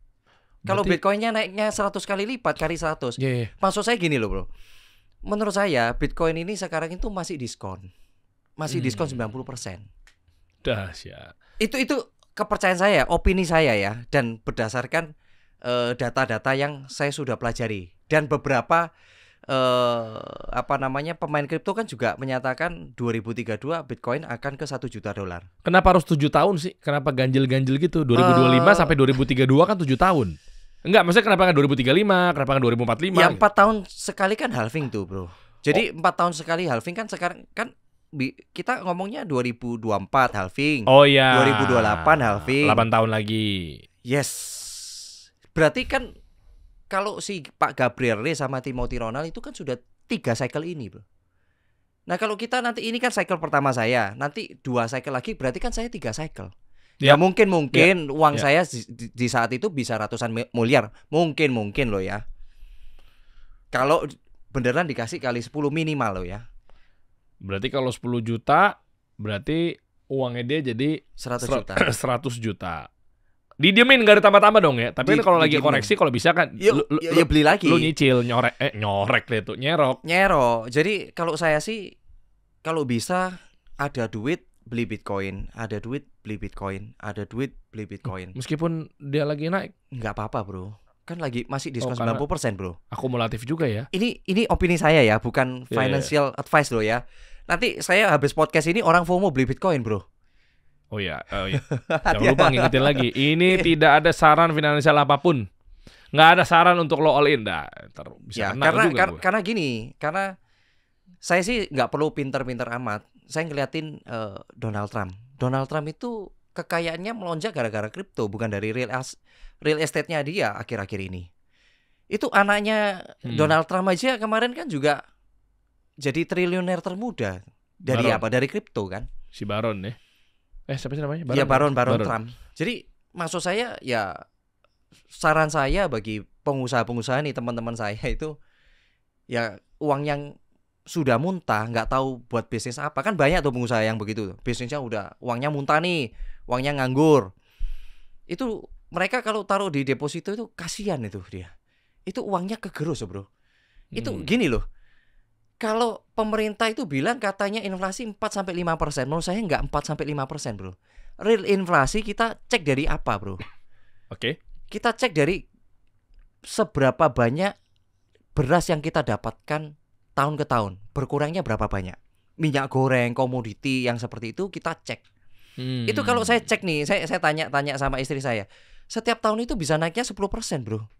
Kalau Bitcoin-nya naiknya 100 kali lipat kali 100. Maksud saya gini loh, bro. Menurut saya Bitcoin ini sekarang itu masih diskon. Diskon 90%. Dahsyat. Itu kepercayaan saya, opini saya ya, dan berdasarkan data-data yang saya sudah pelajari dan beberapa pemain kripto kan juga menyatakan 2032 Bitcoin akan ke $1 juta. Kenapa harus 7 tahun sih? Kenapa ganjil-ganjil gitu? 2025 sampai 2032 kan 7 tahun. Enggak, maksudnya kenapa kan 2035? Kenapa kan 2045? Ya 4 tahun sekali kan halving tuh, bro. Jadi 4 tahun sekali halving kan sekarang kan kita ngomongnya 2024 halving. Oh iya. 2028 halving. 8 tahun lagi. Yes. Berarti kan kalau si Pak Gabriele sama Timothy Ronald itu kan sudah 3 cycle ini, bro. Nah, kalau kita nanti ini kan cycle pertama saya, nanti 2 cycle lagi berarti kan saya 3 cycle. Ya mungkin uang saya di saat itu bisa ratusan miliar. Mungkin loh ya. Kalau beneran dikasih kali 10 minimal loh ya. Berarti kalau 10 juta berarti uangnya dia jadi 100 juta. 100 juta. Didiemin gak ada tambah-tambah dong ya. Tapi kalau lagi koreksi kalau bisa kan lu beli lagi. Lu nyicil nyorek deh tuh, nyerok. Jadi kalau saya sih kalau bisa ada duit beli Bitcoin, ada duit beli Bitcoin, ada duit beli Bitcoin. Meskipun dia lagi naik, nggak apa-apa, bro. kan lagi masih diskon karena 90%, Bro. Akumulatif juga ya. Ini opini saya ya, bukan Iya, financial advice loh ya. Nanti saya habis podcast ini orang FOMO beli Bitcoin, Bro. Oh iya. Jangan lupa ngingetin lagi. Ini tidak ada saran finansial apapun. Nggak ada saran untuk lo all in. Nah, bisa Ya, kena juga gue. karena gini, karena saya sih nggak perlu pinter-pinter amat. Saya ngeliatin Donald Trump. Donald Trump itu kekayaannya melonjak gara-gara kripto, bukan dari real estate-nya dia akhir-akhir ini. Itu anaknya Donald Trump aja kemarin kan juga jadi triliuner termuda. Dari Baron. apa? Dari kripto kan? Si Baron ya. Siapa sih namanya? Ya Baron Trump. Jadi maksud saya ya, saran saya bagi pengusaha-pengusaha nih, teman-teman saya itu, ya uang yang sudah muntah, nggak tahu buat bisnis apa. Kan banyak tuh pengusaha yang begitu, bisnisnya udah uangnya muntah nih, uangnya nganggur. Itu mereka kalau taruh di deposito itu kasihan itu dia. Itu uangnya kegerus, Bro. Itu gini loh. Kalau pemerintah itu bilang katanya inflasi 4-5%, menurut saya nggak 4-5%, Bro. Real inflasi kita cek dari apa, Bro? Oke. Kita cek dari seberapa banyak beras yang kita dapatkan tahun ke tahun, berkurangnya berapa banyak. Minyak goreng, komoditi yang seperti itu kita cek. Itu kalau saya cek nih, saya tanya sama istri saya. Setiap tahun itu bisa naiknya 10%, Bro.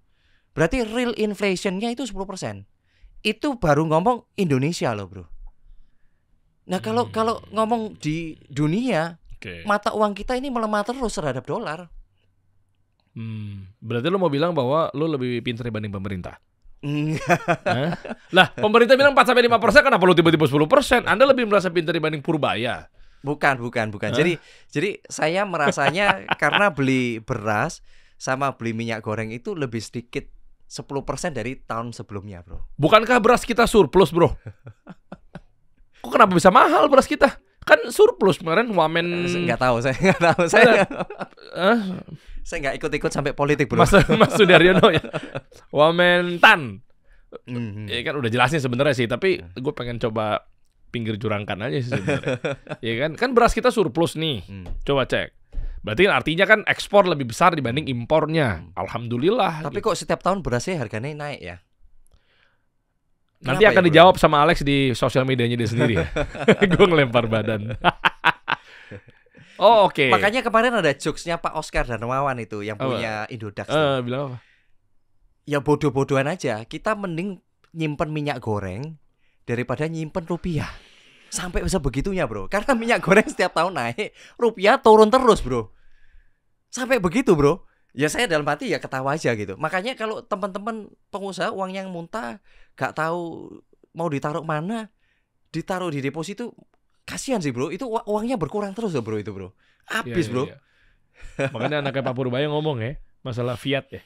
Berarti real inflation-nya itu 10%. Itu baru ngomong Indonesia loh, Bro. Nah, kalau ngomong di dunia, mata uang kita ini melemah terus terhadap dolar. Berarti lo mau bilang bahwa lo lebih pintar dibanding pemerintah? Enggak. Lah, pemerintah bilang 4-5%, kenapa lo tiba-tiba 10%? Anda lebih merasa pintar dibanding Purbaya? Bukan. Jadi saya merasanya karena beli beras sama beli minyak goreng itu lebih sedikit 10% dari tahun sebelumnya, Bro. Bukankah beras kita surplus, Bro? Kok kenapa bisa mahal beras kita? Kan surplus kemarin wamen. Saya nggak tahu. Saya nggak ikut-ikut sampai politik, Bro. Mas Sudaryono ya. Wamentan. Ya kan udah jelasin sebenarnya sih, tapi gue pengen coba pinggir jurangkan aja sih sebenarnya. Ya kan beras kita surplus nih. Coba cek. Berarti artinya kan ekspor lebih besar dibanding impornya. Alhamdulillah. Tapi kok setiap tahun berasnya harganya naik ya? Nanti akan dijawab sama Alex di sosial medianya dia sendiri ya. Gue ngelempar badan. Oh, oke. Makanya kemarin ada jokesnya Pak Oscar Darmawan itu yang punya Indodax. Bilang apa? Ya bodoh-bodohan aja. Kita mending nyimpen minyak goreng daripada nyimpen rupiah. Sampai sebegitunya, Bro. Karena minyak goreng setiap tahun naik, rupiah turun terus, Bro. Sampai begitu, Bro. Ya saya dalam hati ya ketawa aja gitu. Makanya kalau teman-teman pengusaha uang yang muntah, gak tahu mau ditaruh mana, ditaruh di deposito, kasihan sih, Bro. Itu uangnya berkurang terus loh, Bro, itu, Bro. Habis, Bro. Iya. Makanya anaknya Pak Purbaya ngomong ya, masalah fiat ya.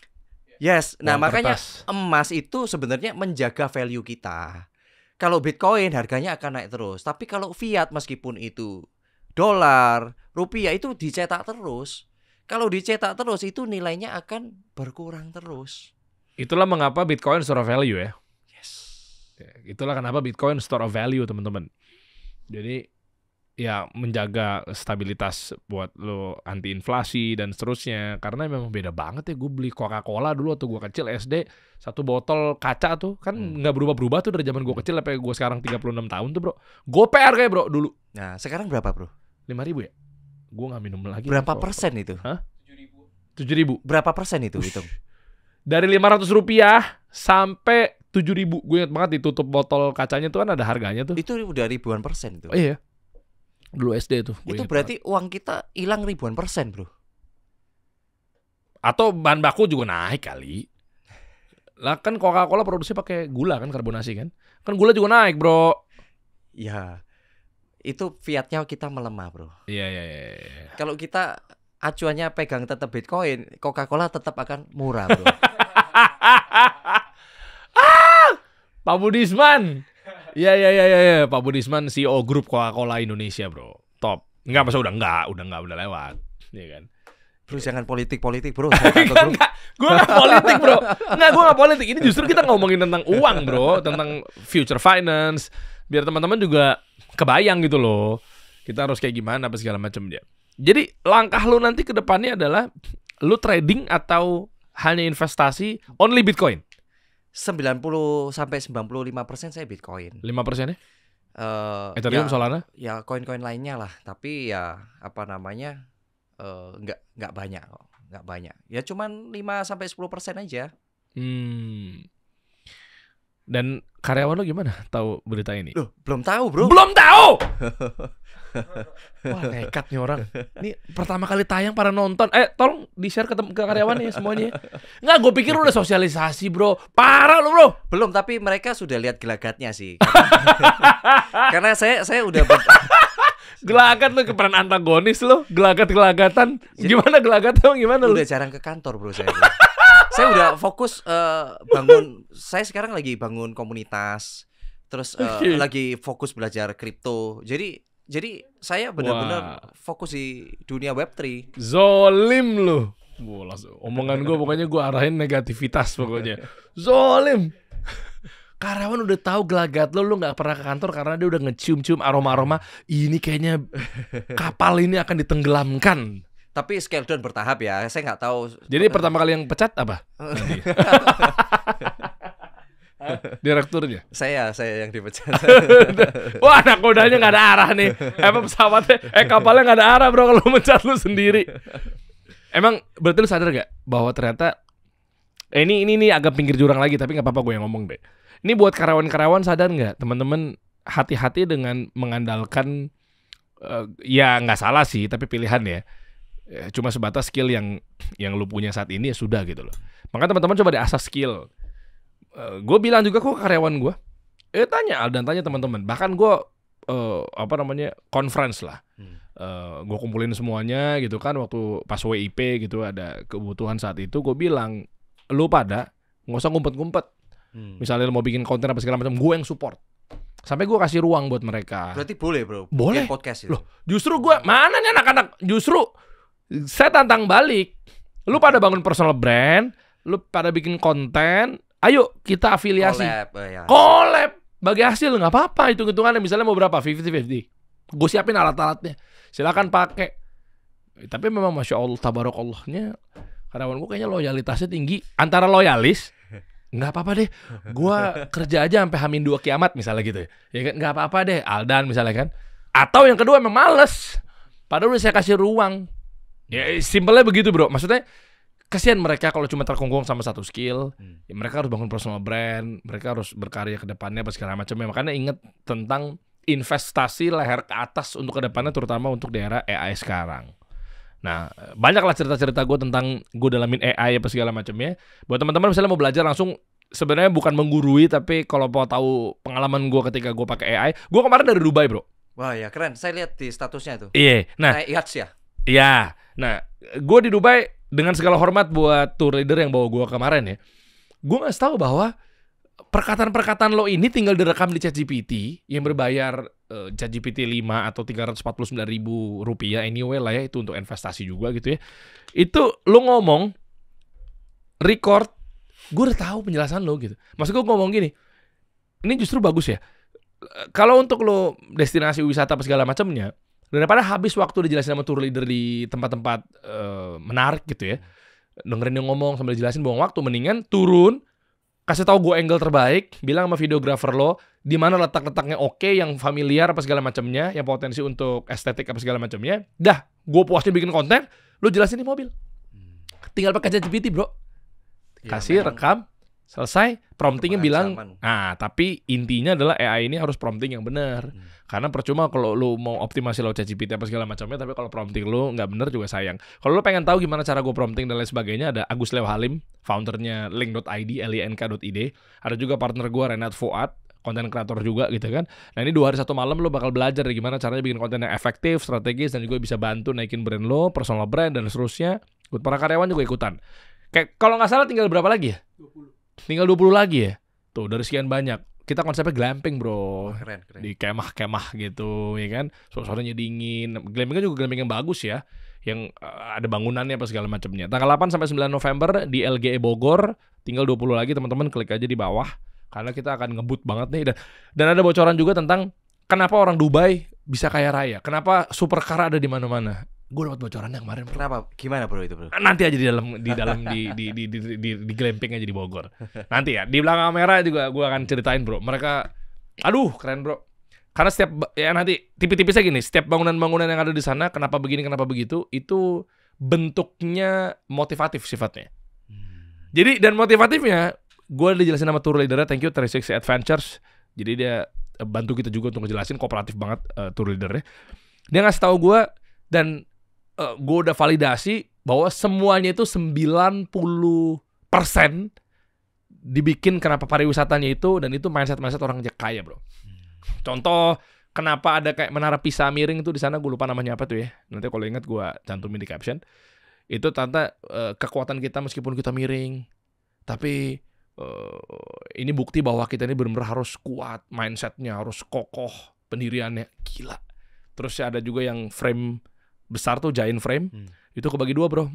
Yes. Nah, Uang makanya kertas. emas itu sebenarnya menjaga value kita. Kalau Bitcoin harganya akan naik terus. Tapi kalau fiat meskipun itu dolar, rupiah itu dicetak terus. Kalau dicetak terus itu nilainya akan berkurang terus. Itulah mengapa Bitcoin store of value ya. Yes. Itulah kenapa Bitcoin store of value, teman-teman. Jadi ya menjaga stabilitas buat lo anti inflasi dan seterusnya. Karena memang beda banget ya. Gue beli Coca-Cola dulu waktu gue kecil SD, satu botol kaca tuh kan nggak berubah-berubah tuh dari zaman gue kecil sampai gue sekarang 36 tahun tuh, Bro. Gope harganya, Bro, dulu. Nah, sekarang berapa, Bro? 5.000 ya? Gue nggak minum lagi. Berapa persen itu? Hah? 7.000. Berapa persen itu hitung? Dari 500 rupiah sampai 7.000. Gue ingat banget ditutup botol kacanya tuh kan ada harganya tuh. Itu udah ribuan persen itu. Oh iya. Dulu SD tuh. Itu berarti uang kita hilang ribuan persen, Bro. Atau bahan baku juga naik kali. Lah kan Coca-Cola produksinya pakai gula kan, karbonasi kan. Kan gula juga naik, Bro. Ya. Itu fiatnya kita melemah, Bro. Iya. Kalau kita acuannya pegang tetap Bitcoin, Coca-Cola tetap akan murah, Bro. Pak Budisman. Iya. Pak Budisman CEO grup Coca-Cola Indonesia, Bro. Top. Enggak, masa udah lewat. Iya kan. Bro, jangan politik, Bro. Enggak, gue gak politik, Bro. Enggak, gue gak politik. Ini justru kita ngomongin tentang uang, Bro. Tentang future finance. Biar teman-teman juga kebayang gitu loh. Kita harus kayak gimana apa segala macam dia. Jadi langkah lu nanti ke depannya adalah lu trading atau hanya investasi only Bitcoin? 90-95% saya Bitcoin. 5%-nya? Ya, Ethereum, Solana? ya koin-koin lainnya lah. Tapi ya apa namanya nggak banyak kok, nggak banyak. Ya cuman 5-10% aja. Dan karyawan lo gimana tahu berita ini? Loh, belum tahu bro. Belum tahu. Wah nekat nih orang. Ini pertama kali tayang para nonton. Tolong di-share ke karyawannya semuanya. Nggak, gue pikir udah sosialisasi bro. Parah lo bro. Belum, tapi mereka sudah lihat gelagatnya sih. Karena saya udah Gelagat lo, keperan antagonis lo. Gelagat-gelagatan. Gimana gelagat lo? Gimana lo? udah jarang ke kantor bro saya. Saya udah fokus bangun. Saya sekarang lagi bangun komunitas. Terus lagi fokus belajar kripto. Jadi saya benar-benar fokus di dunia Web3. Zolim lo. Omongan gue pokoknya gue arahin negativitas pokoknya. Zolim. Karyawan udah tahu gelagat lo nggak pernah ke kantor karena dia udah ngecium-cium aroma-aroma. Ini kayaknya kapal ini akan ditenggelamkan. Tapi scale down bertahap ya. Saya nggak tahu. Jadi pertama kali yang pecat apa? Direkturnya. Saya yang dipecat. Wah, anak kudanya nggak ada arah nih. Pesawatnya, kapalnya nggak ada arah bro kalau mencat lu sendiri. Emang berarti lu sadar gak bahwa ternyata ini agak pinggir jurang lagi, tapi nggak apa-apa gue yang ngomong deh. Ini buat karyawan-karyawan sadar nggak, teman-teman, hati-hati dengan mengandalkan ya nggak salah sih, tapi pilihan ya. Cuma sebatas skill yang lu punya saat ini ya sudah gitu loh. Maka teman-teman coba diasah skill. Gue bilang juga kok karyawan gue, tanya Aldan, tanya teman-teman. Bahkan gue conference lah. Gue kumpulin semuanya gitu kan waktu pas WIP gitu, ada kebutuhan saat itu. Gue bilang, lu pada nggak usah ngumpet-ngumpet. Misalnya lu mau bikin konten apa segala macam, gue yang support. Sampai gue kasih ruang buat mereka. Berarti boleh bro. Boleh. Podcast itu. Loh, justru gue mana nih anak-anak? Justru saya tantang balik. Lu pada bangun personal brand, lu pada bikin konten. Ayo kita afiliasi. Collab. Bagi hasil nggak apa-apa. Hitung-hitungannya misalnya mau berapa? 50-50. Gue siapin alat-alatnya. Silakan pakai. Tapi memang masya Allah tabarakallahnya karyawan gue kayaknya loyalitasnya tinggi. Antara loyalis, nggak apa-apa deh, gue kerja aja sampai H-2 kiamat misalnya gitu ya kan, nggak apa-apa deh Aldan misalnya kan. Atau yang kedua memang males, padahal udah saya kasih ruang. Ya simpelnya begitu bro. Maksudnya kasihan mereka kalau cuma terkungkung sama satu skill. Ya, mereka harus bangun personal brand, mereka harus berkarya ke depannya apa segala macamnya. Makanya ingat tentang investasi leher ke atas untuk ke depannya, terutama untuk daerah AI sekarang. Nah, banyaklah cerita-cerita gue tentang gue dalamin AI apa segala macamnya. Buat teman-teman misalnya mau belajar langsung, sebenarnya bukan menggurui, tapi kalau mau tahu pengalaman gue ketika gue pakai AI, gue kemarin dari Dubai bro. Wah ya keren, saya lihat di statusnya tuh. Iya, nah, Yachts ya. Iya, nah, gue di Dubai dengan segala hormat buat tour leader yang bawa gue kemarin ya. Gue nggak tahu bahwa perkataan-perkataan lo ini tinggal direkam di ChatGPT yang berbayar ChatGPT 5 atau 349.000 rupiah anyway lah ya, itu untuk investasi juga gitu ya. Itu lo ngomong, record, gue udah tahu penjelasan lo gitu. Maksud gue ngomong gini, ini justru bagus ya. Kalau untuk lo destinasi wisata apa segala macamnya, daripada habis waktu dijelasin sama tour leader di tempat-tempat menarik gitu ya, dengerin dia ngomong sambil dijelasin buang waktu, mendingan turun, kasih tahu gue angle terbaik, bilang sama videographer lo di mana letak-letaknya oke, yang familiar apa segala macamnya, yang potensi untuk estetik apa segala macamnya. Dah, gue puasin bikin konten, lo jelasin di mobil. Tinggal pakai ChatGPT bro, kasih rekam, selesai, promptingnya bilang. Nah, tapi intinya adalah AI ini harus prompting yang benar. Karena percuma kalau lo mau optimasi lo ChatGPT apa segala macamnya, tapi kalau prompting lo nggak benar juga sayang. Kalau lo pengen tahu gimana cara gue prompting dan lain sebagainya, ada Agus Leo Halim, foundernya link.id, link.id. Ada juga partner gue Renat Fuad, konten kreator juga gitu kan. Nah ini 2 hari 1 malam lo bakal belajar gimana caranya bikin konten yang efektif, strategis, dan juga bisa bantu naikin brand lo, personal brand, dan seterusnya. Buat para karyawan juga ikutan. Kayak kalau nggak salah tinggal berapa lagi ya? 20. Tinggal 20 lagi ya? Tuh dari sekian banyak. Kita konsepnya glamping bro. Keren. Di kemah-kemah gitu ya kan. Suasananya dingin. Glamping kan juga glamping yang bagus ya, yang ada bangunannya apa segala macamnya. Tanggal 8 sampai 9 November di LGE Bogor. Tinggal 20 lagi, teman-teman klik aja di bawah. Karena kita akan ngebut banget nih. Dan ada bocoran juga tentang kenapa orang Dubai bisa kaya raya. Kenapa supercar ada di mana-mana. Gue dapat bocorannya kemarin, bro. Kenapa? Gimana bro itu bro? Nanti aja di glamping aja di Bogor. Nanti ya di belakang kamera juga gue akan ceritain, bro. Mereka, aduh keren bro. Karena setiap ya nanti tipis-tipisnya gini, setiap bangunan-bangunan yang ada di sana, kenapa begini, kenapa begitu, itu bentuknya motivatif sifatnya. Jadi dan motivatifnya, gue dijelasin sama tour leadernya, thank you 360 Adventures. Jadi dia bantu kita juga untuk ngejelasin, kooperatif banget tour leadernya. Dia ngasih tahu gue dan gue udah validasi bahwa semuanya itu 90% dibikin kenapa pariwisatanya itu, dan itu mindset orang kaya, bro. Contoh kenapa ada kayak menara Pisa miring itu di sana, gue lupa namanya apa tuh ya. Nanti kalau ingat gue cantumin di caption. Itu tanda kekuatan kita meskipun kita miring, tapi ini bukti bahwa kita ini benar-benar harus kuat, mindsetnya harus kokoh, pendiriannya gila. Terus ada juga yang frame besar tuh, giant frame, itu kebagi dua, bro,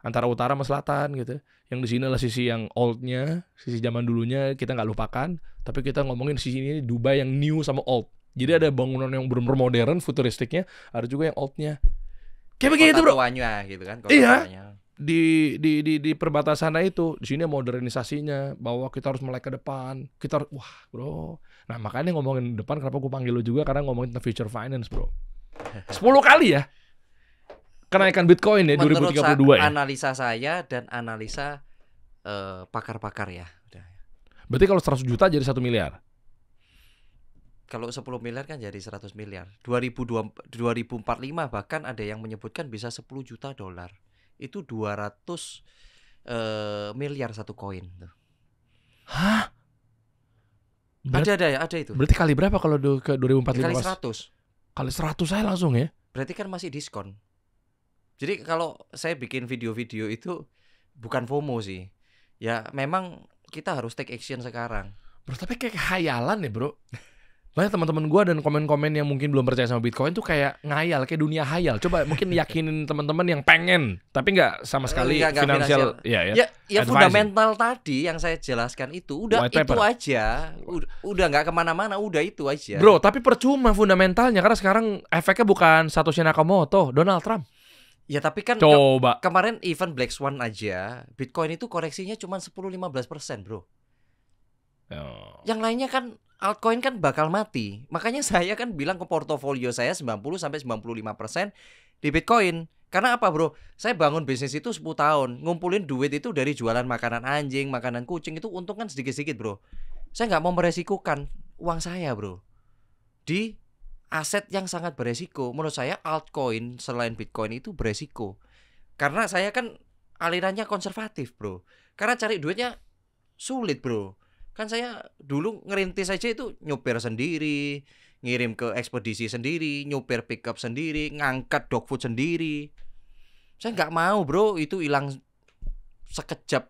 antara utara sama selatan gitu. Yang di sini adalah sisi yang oldnya, sisi zaman dulunya kita nggak lupakan, tapi kita ngomongin sisi ini Dubai yang new sama old. Jadi ada bangunan yang benar-benar modern, futuristiknya, ada juga yang oldnya. Kayak begitu, bro. Tuanya gitu kan. Iya. Di perbatasan itu, di sini modernisasinya, bahwa kita harus melek ke depan. Kita harus, wah, bro. Nah, makanya ngomongin depan, kenapa gue panggil lu juga, karena ngomongin tentang future finance, bro. 10 kali ya kenaikan Bitcoin ya 2032 ya. Analisa saya dan analisa pakar-pakar ya. Berarti kalau 100 juta jadi 1 miliar. Kalau 10 miliar kan jadi 100 miliar. 2045 bahkan ada yang menyebutkan bisa 10 juta dolar. Itu 200 miliar satu koin. Hah? Ada itu. Berarti kali berapa kalau ke 2045? Kali 100. Kali 100 saya langsung ya. Berarti kan masih diskon. Jadi kalau saya bikin video-video itu bukan FOMO sih. Ya memang kita harus take action sekarang. Bro, tapi kayak khayalan ya, bro. Banyak teman-teman gue dan komen-komen yang mungkin belum percaya sama Bitcoin tuh kayak ngayal, kayak dunia hayal. Coba mungkin yakinin teman-teman yang pengen, tapi nggak sama sekali finansial. Ya, fundamental tadi yang saya jelaskan itu udah itu aja. Udah nggak kemana-mana, udah itu aja. Bro, tapi percuma fundamentalnya, karena sekarang efeknya bukan Satoshi Nakamoto, Donald Trump. Ya tapi kan coba kemarin event Black Swan aja, Bitcoin itu koreksinya cuma 10-15%, bro. Yang lainnya kan altcoin kan bakal mati. Makanya saya kan bilang ke portofolio saya 90-95% di Bitcoin. Karena apa, bro? Saya bangun bisnis itu 10 tahun, ngumpulin duit itu dari jualan makanan anjing, makanan kucing, itu untung kan sedikit-sedikit, bro. Saya nggak mau meresikukan uang saya, bro, di aset yang sangat beresiko. Menurut saya altcoin selain Bitcoin itu beresiko. Karena saya kan alirannya konservatif, bro. Karena cari duitnya sulit, bro. Kan saya dulu ngerintis aja itu nyupir sendiri, ngirim ke ekspedisi sendiri, nyupir pickup sendiri, ngangkat dogfood sendiri. Saya nggak mau, bro, itu hilang sekejap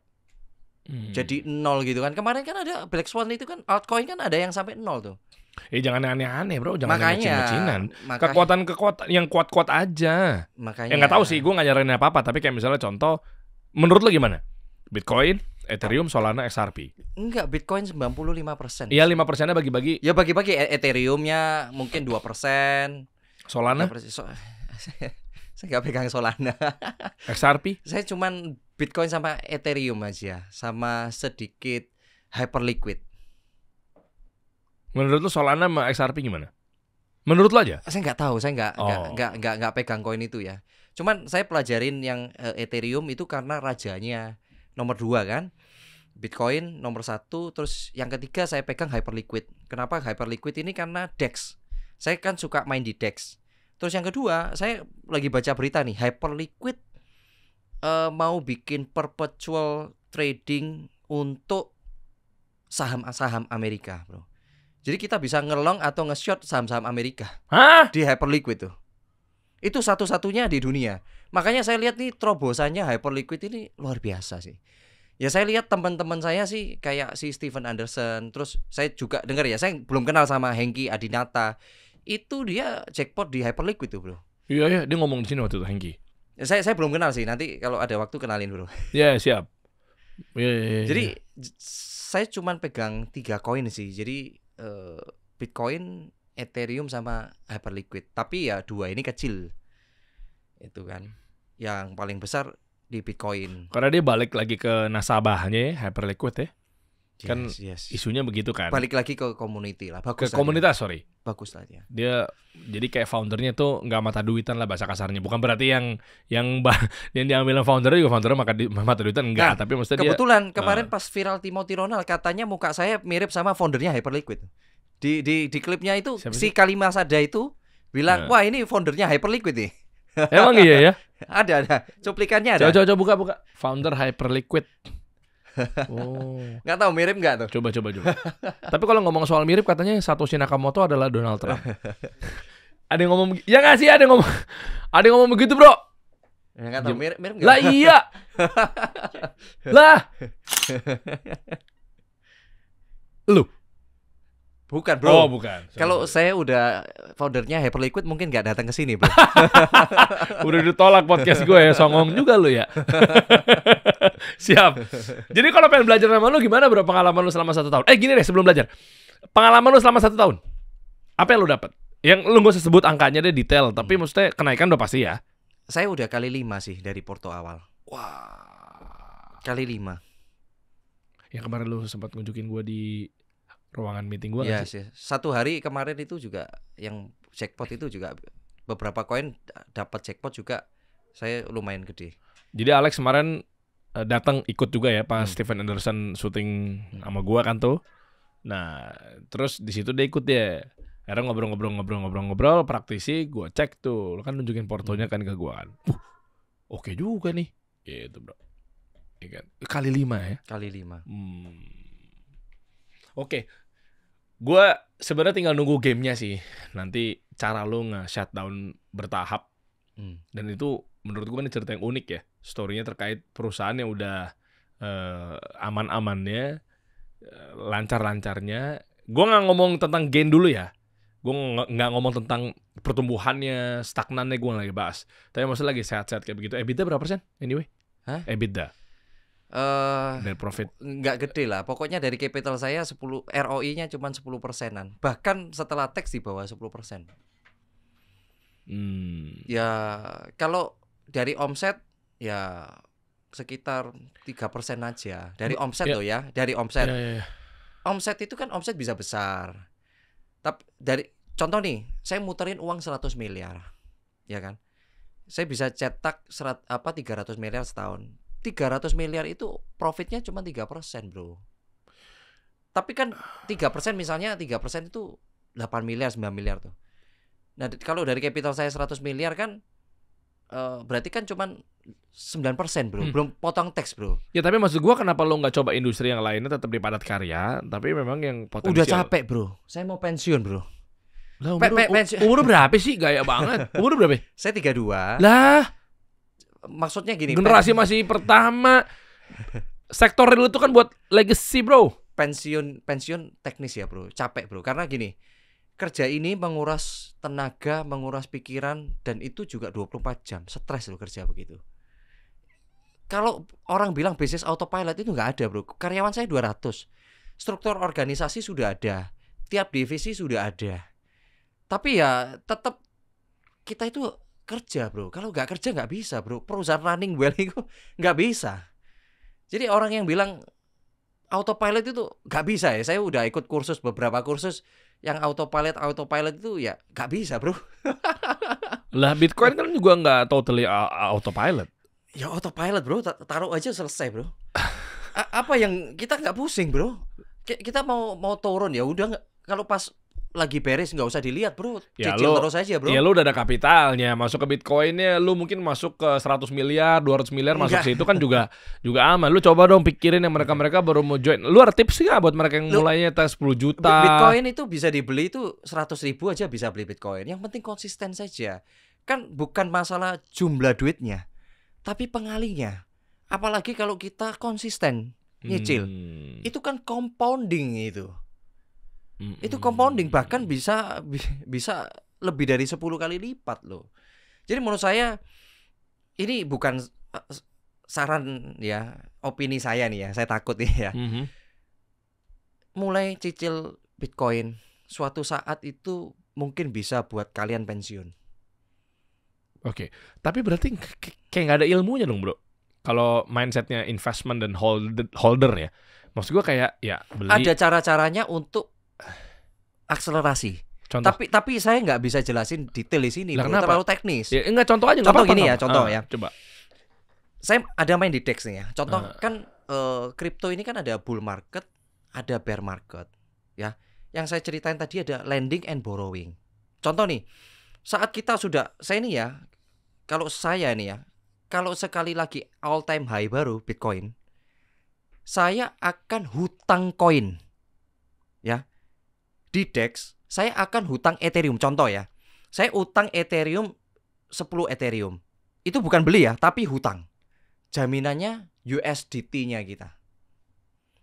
jadi nol gitu kan. Kemarin kan ada Black Swan itu kan, altcoin kan ada yang sampai nol tuh. Jangan aneh-aneh, bro, jangan ngecin-ngecinan. Kekuatan yang kuat-kuat aja. Makanya. Ya nggak tahu sih, gue nggak nyaranin apa-apa, tapi kayak misalnya contoh, menurut lo gimana? Bitcoin, Ethereum, Solana, XRP. Enggak, Bitcoin 95%. Iya, 5%-nya bagi-bagi. Ya bagi-bagi, Ethereum-nya mungkin 2%. Solana? Saya nggak pegang Solana. XRP? Saya cuman Bitcoin sama Ethereum aja, sama sedikit Hyperliquid. Menurut lu Solana sama XRP gimana? Menurut lo aja? Saya nggak tahu, saya nggak pegang koin itu ya. Cuman saya pelajarin yang Ethereum itu karena rajanya nomor 2 kan, Bitcoin nomor 1, terus yang ketiga saya pegang Hyperliquid. Kenapa Hyperliquid ini? Karena DEX. Saya kan suka main di DEX. Terus yang kedua, saya lagi baca berita nih, Hyperliquid mau bikin perpetual trading untuk saham-saham Amerika, bro. Jadi kita bisa ngelong atau nge-short saham-saham Amerika. Hah? Di Hyperliquid tuh. Itu satu-satunya di dunia. Makanya saya lihat nih terobosannya Hyperliquid ini luar biasa sih. Ya saya lihat teman-teman saya sih kayak si Steven Anderson. Terus saya juga dengar ya, saya belum kenal sama Hengki Adinata. Itu dia jackpot di Hyperliquid tuh, bro. Iya, dia ngomong di sini waktu itu, Hengki. Ya, saya belum kenal sih, nanti kalau ada waktu kenalin, bro. Iya, siap. Yeah. Jadi saya cuman pegang 3 koin sih. Jadi Bitcoin, Ethereum sama Hyperliquid. Tapi ya 2 ini kecil. Itu kan. Yang paling besar di Bitcoin. Karena dia balik lagi ke nasabahnya ya, Hyperliquid ya. Kan Yes. isunya begitu kan. Balik lagi ke community lah. Ke Bagus lah komunitas, dia. sorry. Bagus lah dia. Dia jadi kayak foundernya tuh nggak mata duitan lah bahasa kasarnya. Bukan berarti yang diambil foundernya juga foundernya mata duitan enggak, Nah, tapi maksudnya dia kebetulan kemarin pas viral Timothy Ronald katanya muka saya mirip sama foundernya Hyperliquid. Di klipnya itu Siapa si Kalima Sada itu bilang, "Wah, ini foundernya Hyperliquid nih." emang iya ya. Ada. Cuplikannya ada. Coba buka. Founder Hyperliquid. Oh. Nggak tahu mirip nggak tuh? Coba. Tapi kalau ngomong soal mirip katanya Satoshi Nakamoto adalah Donald Trump. Ada yang ngomong, ya nggak sih? Ada yang ngomong begitu, bro. Nggak tahu mirip nggak? Lah iya. Lah. Lu. Bukan, bro. Oh, bukan. Kalau saya udah foundernya Hyperliquid mungkin nggak datang ke sini, bro. Udah ditolak podcast gue ya, songong juga lu ya. Siap. Jadi kalau pengen belajar sama lu gimana bro pengalaman lu selama 1 tahun? Gini deh sebelum belajar. Pengalaman lu selama 1 tahun. Apa yang lu dapat? Yang lu gak usah sebut angkanya deh detail, tapi maksudnya kenaikan udah pasti ya. Saya udah kali 5 sih dari Porto awal. Wah. Kali 5. Yang kemarin lu sempat ngunjukin gue di ruangan meeting gue Iya gak sih? sih. Satu hari kemarin itu juga yang jackpot itu juga beberapa koin dapat jackpot juga. Saya lumayan gede. Jadi Alex kemarin datang ikut juga ya pas Steven Anderson syuting sama gua kan tuh. Nah, terus di situ dia ikut ya. Akhirnya ngobrol, praktisi, gua cek tuh. Lu kan nunjukin portonya kan ke gua kan. Oke juga nih. Gitu, bro. Ya kan? Kali 5 ya. Kali 5. Oke. Gua sebenarnya tinggal nunggu gamenya sih. Nanti cara lu nge-shutdown bertahap. Dan itu menurut gue ini cerita yang unik ya. Story-nya terkait perusahaan yang udah aman-amannya, lancar-lancarnya. Gue gak ngomong tentang gain dulu ya. Gue gak ngomong tentang pertumbuhannya, stagnannya, gue gak lagi bahas. Tapi maksudnya lagi sehat-sehat kayak begitu. EBITDA berapa persen? Anyway. Hah? EBITDA. Dari profit. Nggak gede lah. Pokoknya dari capital saya 10 ROI-nya cuma 10%-an. Bahkan setelah tax di bawah 10%. Ya kalau dari omset ya sekitar 3% aja. Dari omset loh ya, dari omset. Omset itu kan omset bisa besar. Tapi dari contoh nih, saya muterin uang 100 miliar. Ya kan? Saya bisa cetak 300 miliar setahun. 300 miliar itu profitnya cuma 3%, bro. Tapi kan 3% misalnya 3% itu 8 miliar, 9 miliar tuh. Nah, kalau dari capital saya 100 miliar kan berarti kan cuman 9%, bro. Belum potong tax, bro. Ya tapi maksud gua kenapa lo nggak coba industri yang lainnya tetap di padat karya, tapi memang yang potensial. Udah capek, bro. Saya mau pensiun, bro. Lah, umur berapa sih? Gaya banget. Umur berapa? Saya 32. Lah, maksudnya gini. Generasi masih pertama. Sektor real itu kan buat legacy, bro. Pensiun teknis ya, bro. Capek, bro. Karena gini. Kerja ini menguras tenaga, menguras pikiran, dan itu juga 24 jam. Stres loh kerja begitu. Kalau orang bilang bisnis autopilot itu nggak ada, bro. Karyawan saya 200. Struktur organisasi sudah ada. Tiap divisi sudah ada. Tapi ya tetap kita itu kerja, bro. Kalau nggak kerja nggak bisa, bro. Perusahaan running well itu nggak bisa. Jadi orang yang bilang autopilot itu nggak bisa ya. Saya udah ikut beberapa kursus yang autopilot itu ya nggak bisa, bro. Lah Bitcoin kan juga nggak totally autopilot. Ya autopilot, bro. Taruh aja selesai, bro. Apa yang kita nggak pusing, bro. Kita mau turun ya udah, kalau pas lagi beres nggak usah dilihat, bro. Cicil terus aja, bro. Ya lu udah ada kapitalnya, masuk ke Bitcoinnya, lu mungkin masuk ke 100 miliar, 200 miliar masuk situ kan juga aman. Lu coba dong pikirin yang mereka baru mau join. Lu ada tips nggak buat mereka yang mulainya 10 juta? Bitcoin itu bisa dibeli itu 100.000 aja bisa beli Bitcoin. Yang penting konsisten saja. Kan bukan masalah jumlah duitnya, tapi pengalinya. Apalagi kalau kita konsisten nyicil. Itu kan compounding itu. Itu compounding, bahkan bisa lebih dari 10 kali lipat loh. Jadi menurut saya ini bukan saran ya, opini saya nih ya, saya takut nih ya. Mulai cicil Bitcoin, suatu saat itu mungkin bisa buat kalian pensiun. Oke. Tapi berarti kayak nggak ada ilmunya dong, bro. Kalau mindsetnya investment dan holder ya. Maksud gue kayak ya beli. Ada cara-caranya untuk akselerasi. Contoh. Tapi saya nggak bisa jelasin detail di sini, bro. Terlalu teknis. Ya, enggak, contoh aja. Contoh apa-apa, gini ya, apa. contoh ya. Coba. Saya ada main di DEX nih ya. Contoh kan kripto ini kan ada bull market, ada bear market, ya. Yang saya ceritain tadi ada lending and borrowing. Contoh nih, saat kita sudah, saya ini ya, kalau saya ini ya, kalau sekali lagi all time high baru Bitcoin, saya akan hutang koin, ya. Di DEX saya akan hutang Ethereum. Contoh ya, saya utang Ethereum 10 Ethereum. Itu bukan beli ya, tapi hutang. Jaminannya USDT-nya kita.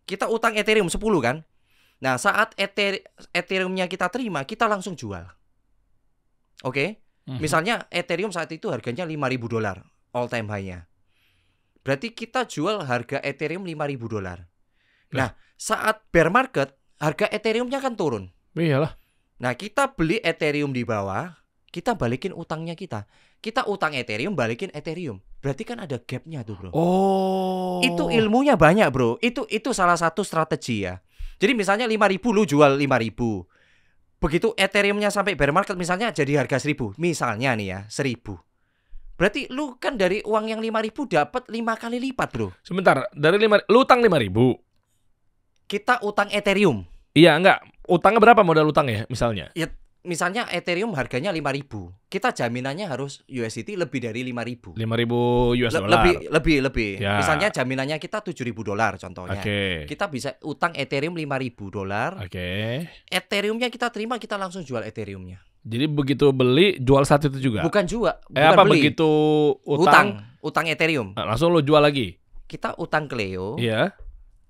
Kita utang Ethereum 10 kan. Nah, saat Ethereum-nya kita terima, kita langsung jual. Oke? Misalnya Ethereum saat itu harganya $5.000 all time high-nya. Berarti kita jual harga Ethereum $5.000. Nah, saat bear market, harga Ethereum-nya kan turun. Iyalah. Nah, kita beli Ethereum di bawah, kita balikin utangnya kita. Kita utang Ethereum, balikin Ethereum. Berarti kan ada gap-nya tuh, bro. Oh. Itu ilmunya banyak, bro. Itu salah satu strategi ya. Jadi misalnya 5.000 lu jual 5.000. Begitu Ethereum-nya sampai bear market misalnya jadi harga 1.000. Misalnya nih ya, 1.000. Berarti lu kan dari uang yang 5.000 dapat 5 kali lipat, bro. Sebentar, dari lu utang 5.000. Kita utang Ethereum. Iya, enggak. Utangnya berapa modal utangnya misalnya? Ya, misalnya Ethereum harganya 5.000. Kita jaminannya harus USDT lebih dari 5.000. 5.000 US dollar. Lebih. Ya. Misalnya jaminannya kita $7.000 contohnya. Oke. Kita bisa utang Ethereum $5.000. Oke. Ethereum-nya kita terima, kita langsung jual Ethereum-nya. Jadi begitu beli jual saat itu juga. Bukan juga, beli. Begitu utang Ethereum. Langsung lo jual lagi. Kita utang Cleo. Iya.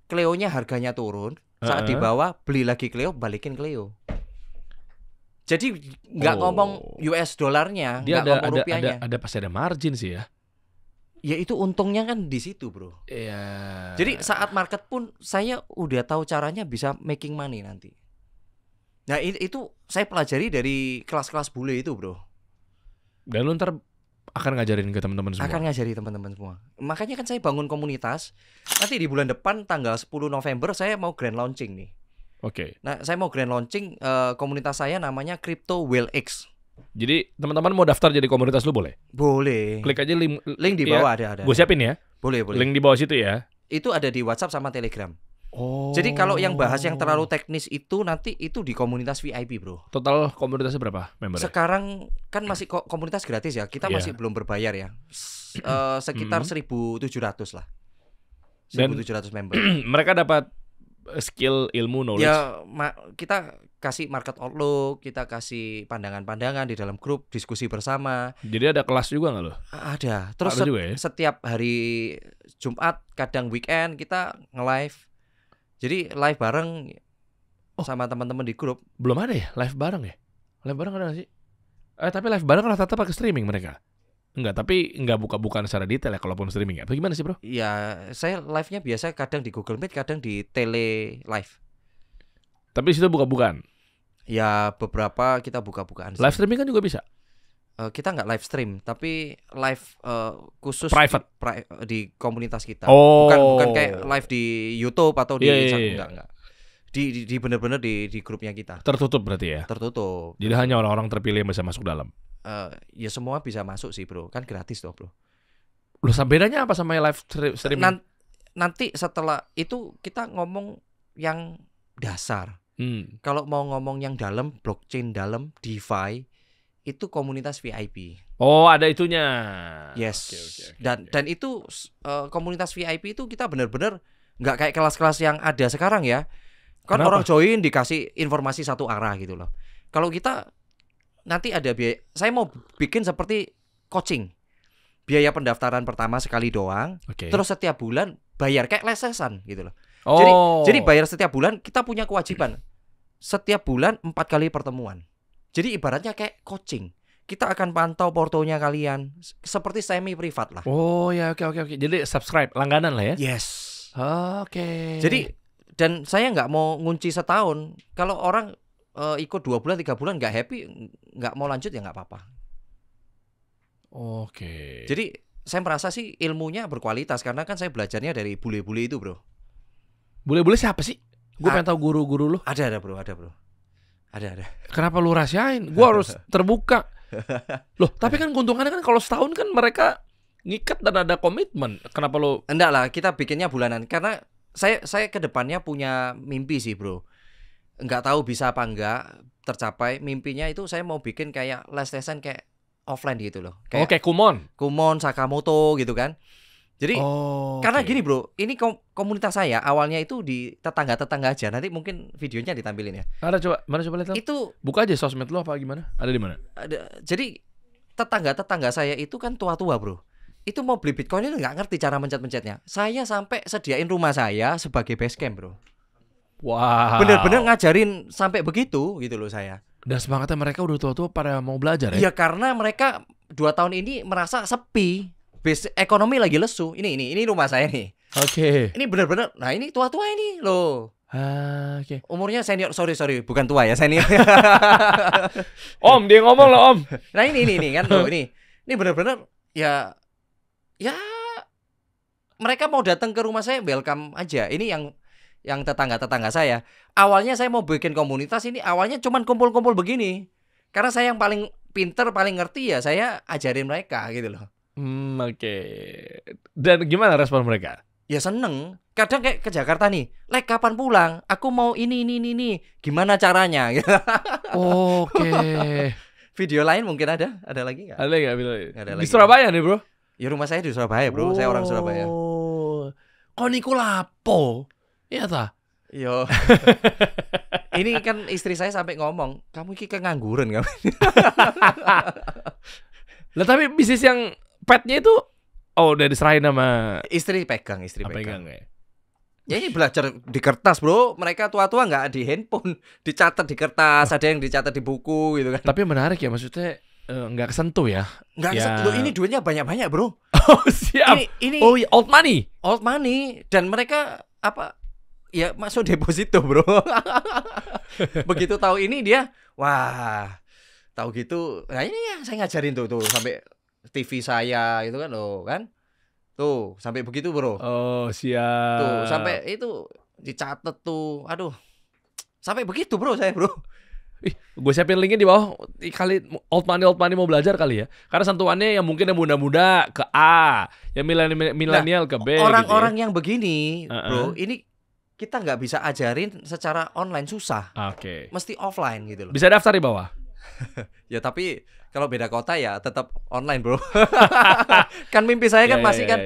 Cleo-nya harganya turun. Saat di bawah beli lagi Cleo, balikin Cleo. Jadi nggak ngomong US dollarnya, nggak ngomong rupiahnya. Ada pasti ada margin sih ya. Ya itu untungnya kan di situ, bro. Iya. Jadi saat market pun saya udah tahu caranya bisa making money nanti. Nah itu saya pelajari dari kelas-kelas bule itu, bro. Dan lu ntar akan ngajarin ke teman-teman semua. Akan ngajari teman-teman semua. Makanya kan saya bangun komunitas. Nanti di bulan depan tanggal 10 November saya mau grand launching nih. Oke. Nah, saya mau grand launching komunitas saya namanya Crypto Whale X. Jadi teman-teman mau daftar jadi komunitas lu boleh? Boleh. Klik aja link di bawah ada. Gue siapin ya. Boleh. Link di bawah situ ya. Itu ada di WhatsApp sama Telegram. Oh. Jadi kalau yang bahas yang terlalu teknis itu nanti itu di komunitas VIP, bro. Total komunitasnya berapa membernya? Sekarang kan masih komunitas gratis ya. Kita masih belum berbayar ya. Sekitar 1.700 lah. 1.700 member. Mereka dapat skill, ilmu, knowledge. Ya, kita kasih market outlook, kita kasih pandangan-pandangan di dalam grup, diskusi bersama. Jadi ada kelas juga nggak lo? Ada. Terus ada juga ya? Setiap hari Jumat, kadang weekend kita nge-live. Jadi live bareng sama teman-teman di grup. Belum ada ya live bareng ya? Live bareng ada gak sih? Tapi live bareng rata-rata pakai streaming mereka. Enggak, tapi enggak buka-bukaan secara detail ya kalaupun streaming ya. Bagaimana sih, bro? Ya, saya live-nya biasa kadang di Google Meet, kadang di Tele Live. Tapi di situ buka-bukaan? Ya, beberapa kita buka-bukaan. Live streaming kan juga bisa? Kita nggak live stream, tapi live khusus private di komunitas kita. Oh. Bukan kayak live di YouTube atau di enggak. Di bener-bener di grupnya kita. Tertutup berarti ya? Tertutup. Jadi hanya orang-orang terpilih yang bisa masuk dalam. Ya semua bisa masuk sih, bro. Kan gratis toh, bro. Loh, bedanya apa sama live streaming? Nanti setelah itu kita ngomong yang dasar. Kalau mau ngomong yang dalam, blockchain dalam, DeFi, itu komunitas VIP. Oh, ada itunya. Yes. Okay. Dan itu komunitas VIP itu kita benar-benar nggak kayak kelas-kelas yang ada sekarang ya. Kan kenapa? Orang join dikasih informasi satu arah gitu loh. Kalau kita nanti ada biaya. Saya mau bikin seperti coaching. Biaya pendaftaran pertama sekali doang. Okay. Terus setiap bulan bayar kayak lesesan gitu loh. Oh. Jadi bayar setiap bulan, kita punya kewajiban setiap bulan 4 kali pertemuan. Jadi ibaratnya kayak coaching. Kita akan pantau portonya kalian seperti semi privat lah. Oh ya, oke. Jadi subscribe, langganan lah ya. Yes. Oke. Jadi dan saya nggak mau ngunci setahun. Kalau orang ikut 2 bulan 3 bulan nggak happy, nggak mau lanjut ya nggak apa-apa. Oke. Jadi saya merasa sih ilmunya berkualitas karena kan saya belajarnya dari bule-bule itu, Bro. Bule-bule siapa sih? Gue Ah, pengen tahu guru-guru lu. ada Bro, ada Bro. Ada. Kenapa lu rahasiain? Gue harus terbuka. Loh, tapi kan keuntungannya kan kalau setahun kan mereka ngikat dan ada komitmen. Kenapa lu? Enggak lah, kita bikinnya bulanan karena saya ke depannya punya mimpi sih, Bro. Enggak tahu bisa apa enggak tercapai. Mimpinya itu saya mau bikin kayak les-lesan kayak offline gitu loh. Kayak Oke, Kumon. Kumon, Sakamoto gitu kan. Jadi karena Oke. gini, Bro, ini komunitas saya awalnya itu di tetangga-tetangga aja. Nanti mungkin videonya ditampilin ya. Ada coba, mana coba lihat. Itu Buka aja sosmed lu apa gimana? Ada di mana? jadi tetangga-tetangga saya itu kan tua-tua, Bro. Itu mau beli Bitcoin itu nggak ngerti cara mencet-mencetnya. Saya sampai sediain rumah saya sebagai base camp, Bro. Wow. Bener-bener ngajarin sampai begitu gitu loh saya. Dan semangatnya mereka udah tua-tua pada mau belajar ya? Ya karena mereka 2 tahun ini merasa sepi. Ekonomi lagi lesu. Ini rumah saya nih. Oke. Ini bener-bener. Nah ini tua-tua ini loh. Oke. Umurnya senior. Sorry bukan tua ya, senior. Om, dia ngomong loh Om. Nah ini kan loh ini bener-bener ya mereka mau datang ke rumah saya welcome aja. Ini yang tetangga-tetangga saya. Awalnya saya mau bikin komunitas ini awalnya cuman kumpul-kumpul begini. Karena saya yang paling pinter, paling ngerti ya saya ajarin mereka gitu loh. Oke. Dan gimana respon mereka? Ya seneng. Kadang kayak ke Jakarta nih, Lek kapan pulang? Aku mau ini. Gimana caranya? Oke. Video lain mungkin ada lagi nggak? Ada nggak bilang? Nggak ada Di lagi. Surabaya nih bro? Ya rumah saya di Surabaya, Bro. Saya orang Surabaya. Oh. Kok niku lapo? Iya ta? Yo. Ini kan istri saya sampai ngomong, kamu iki kengangguran kamu. Lah tapi bisnis yang petnya itu udah diserahin sama Istri pegang. pegang ya. Ya ini belajar di kertas, Bro. Mereka tua-tua nggak di handphone, dicatat di kertas, ada yang dicatat di buku gitu kan. Tapi menarik ya, maksudnya nggak kesentuh ya. Nggak Ya. bisa. Loh, ini duitnya banyak-banyak, Bro. Oh siap. Ini Oh iya, old money. old money dan mereka apa? Ya masuk deposito, Bro. Begitu tahu ini dia, wah, tahu gitu. Nah ini ya saya ngajarin tuh sampai TV saya itu kan loh kan. Tuh, sampai begitu, Bro. Oh siap. Tuh, sampai itu dicatat tuh. Aduh. Sampai begitu, Bro, saya, Bro. Gue siapin linknya di bawah. Kali old money mau belajar kali ya. Karena sentuhannya yang mungkin yang muda-muda ke A, yang milenial ke B. Orang-orang gitu yang begini, ya. Bro, ini kita nggak bisa ajarin secara online, susah. Oke. Mesti offline gitu loh. Bisa daftar di bawah. Ya tapi kalau beda kota ya tetap online, Bro. Kan mimpi saya kan masih kan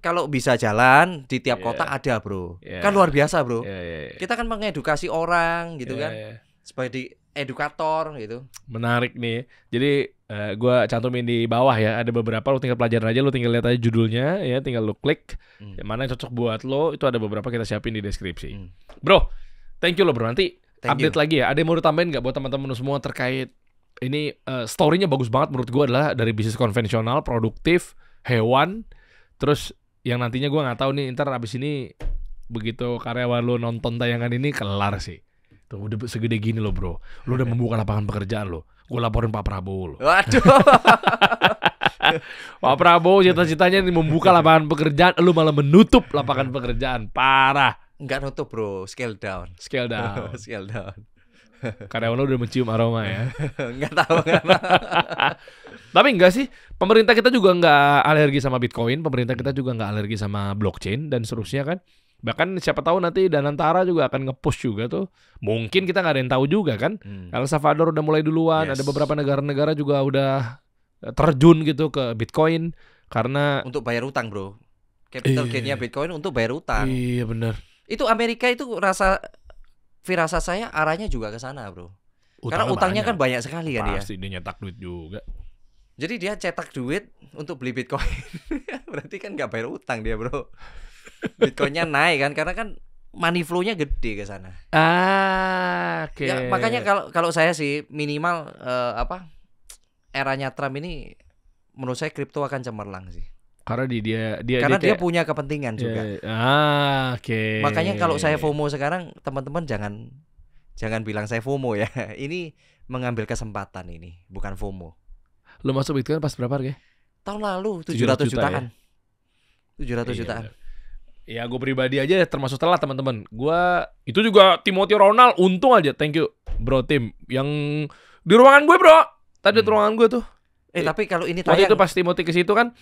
kalau bisa jalan di tiap kota ada, Bro. Yeah. Kan luar biasa, Bro. Yeah. Kita kan mengedukasi orang gitu kan. Yeah. Sebagai edukator gitu. Menarik nih. Jadi gue cantumin di bawah ya. Ada beberapa, lu tinggal pelajarin aja, lu tinggal lihat aja judulnya ya, tinggal lu klik. Yang mana yang cocok buat lo, itu ada beberapa kita siapin di deskripsi. Bro, thank you lo bro. Nanti update lagi ya. Ada yang mau ditambahin nggak buat teman-teman semua terkait ini? Story-nya bagus banget menurut gue adalah dari bisnis konvensional, produktif, hewan. Terus yang nantinya gue nggak tahu nih, ntar abis ini begitu karyawan lo nonton tayangan ini kelar sih. Tuh udah segede gini lo bro. Lo udah membuka lapangan pekerjaan lo. Gue laporin Pak Prabowo lo. Waduh. Pak Prabowo cita-citanya nih membuka lapangan pekerjaan, lu malah menutup lapangan pekerjaan. Parah. Enggak nutup, Bro. Scale down. Scale down. Scale down. Karyawan lu udah mencium aroma ya. Enggak tahu kan. Tapi enggak sih, pemerintah kita juga enggak alergi sama Bitcoin, pemerintah kita juga enggak alergi sama blockchain dan seterusnya kan. Bahkan siapa tahu nanti Danantara juga akan nge-push juga tuh. Mungkin kita nggak ada yang tahu juga kan. El Salvador udah mulai duluan, ada beberapa negara-negara juga udah terjun gitu ke Bitcoin karena untuk bayar utang, Bro. Capital gain-nya Bitcoin untuk bayar utang. Iya benar. Itu Amerika itu firasat saya arahnya juga ke sana, Bro. Karena utangnya kan banyak sekali kan dia. Pasti dia nyetak duit juga. Jadi dia cetak duit untuk beli Bitcoin. Berarti kan nggak bayar utang dia, Bro. Bitcoinnya naik kan karena kan money flow-nya gede ke sana. Oke. Ya, makanya kalau saya sih minimal eranya Trump ini menurut saya kripto akan cemerlang sih. Karena dia punya kepentingan juga. Oke. Makanya kalau saya FOMO sekarang, teman-teman jangan bilang saya FOMO ya. Ini mengambil kesempatan ini, bukan FOMO. Lu masuk Bitcoin pas berapa harganya? Tahun lalu 700 700 juta jutaan. 700 Iya, jutaan. bener. Ya gue pribadi aja termasuk telat teman-teman. Gua itu juga Timothy Ronald, untung aja, thank you bro Tim yang di ruangan gue bro. Tadi di ruangan gue tuh. Tapi kalau ini Waktu tayang itu pas Timothy ke situ kan,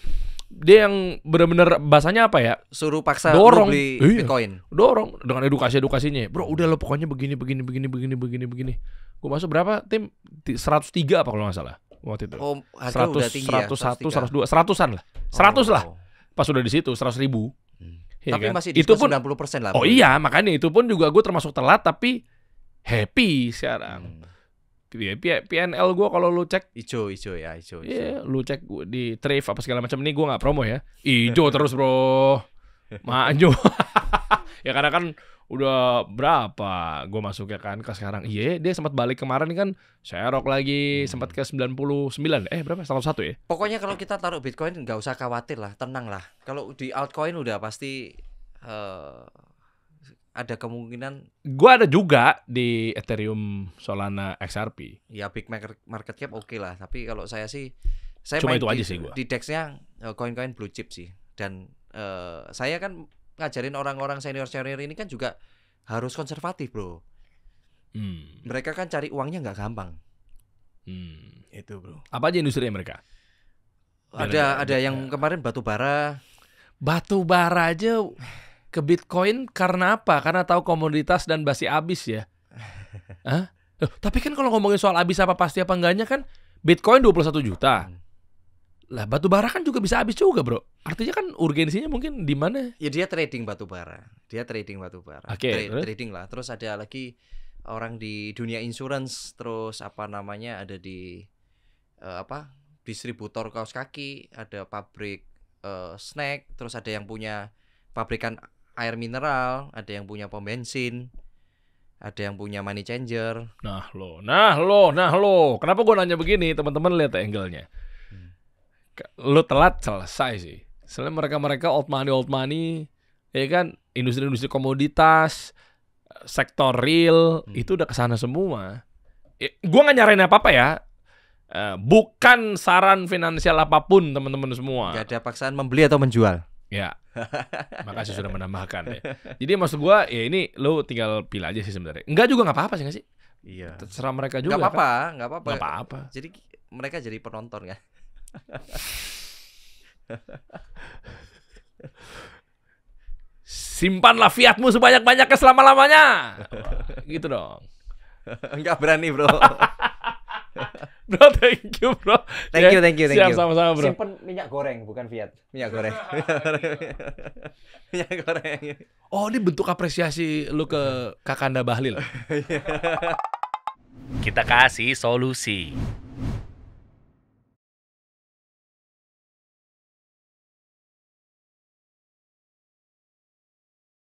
dia yang bener-bener bahasanya apa ya? suruh paksa Dorong. lu beli Iya. Bitcoin. Dorong dengan edukasinya. Bro, udah lo pokoknya begini. Gue masuk berapa? Tim 103 apa kalau nggak salah waktu itu. Oh, harga udah tinggi ya. 101, 102, 100-an lah. 100 lah. Pas udah di situ 100.000. Ya Tapi kan? masih itu diskon pun 90% lah. Oh iya, makanya itu pun juga gue termasuk telat tapi happy sekarang. PNL gue kalau lu cek, Ijo. iya, lu cek di Thrift apa segala macam, ini gue nggak promo ya. Ijo terus bro, maju. Ya karena kan udah berapa gue masuk ya kan ke sekarang. Iya, dia sempat balik kemarin kan, serok lagi, sempat ke 99. Berapa? 101 ya? Pokoknya kalau kita taruh Bitcoin nggak usah khawatir lah, tenang lah. Kalau di altcoin udah pasti ada kemungkinan. Gue ada juga di Ethereum, Solana, XRP. Ya big market cap oke lah. Tapi kalau saya sih, saya Cuma main itu di, aja sih gua. di DEX-nya koin-koin blue chip sih. Dan saya kan ngajarin orang-orang senior ini kan juga harus konservatif bro. Mereka kan cari uangnya nggak gampang. Itu bro. Apa aja industrinya mereka? Ada yang kemarin batu bara aja ke Bitcoin karena apa? Karena tahu komoditas dan basi habis ya. Hah? Tapi kan kalau ngomongin soal habis apa pasti apa enggaknya kan, Bitcoin 21 juta. Lah batu bara kan juga bisa habis juga bro. Artinya kan urgensinya mungkin di mana? Ya dia trading batu bara. Oke, Trading lah. Terus ada lagi orang di dunia insurance. Terus apa namanya, ada di distributor kaos kaki. Ada pabrik snack. Terus ada yang punya pabrikan air mineral. Ada yang punya pom bensin. Ada yang punya money changer. Nah lo. Kenapa gue nanya begini? Teman-teman lihat angle-nya. Lo telat selesai sih. Selain mereka old money, ya kan, industri-industri komoditas, sektor real, itu udah kesana semua. Gue nggak nyaranin apa-apa ya. Bukan saran finansial apapun teman-teman semua. Gak ada paksaan membeli atau menjual. Ya. Makasih sudah menambahkan ya. Jadi maksud gue ya ini lo tinggal pilih aja sih sebenarnya. Enggak juga nggak apa-apa sih nggak sih? Iya. Terserah mereka juga. Nggak apa-apa. Nggak apa-apa. Jadi mereka jadi penonton kan. Simpanlah fiatmu sebanyak-banyaknya selama-lamanya. Gitu dong. Enggak berani bro. Bro, thank you bro. Thank you. Siap, sama-sama bro. Simpen minyak goreng bukan fiat. Minyak goreng. Minyak goreng. Oh, ini bentuk apresiasi lu ke Kakanda Bahlil. Kita kasih solusi.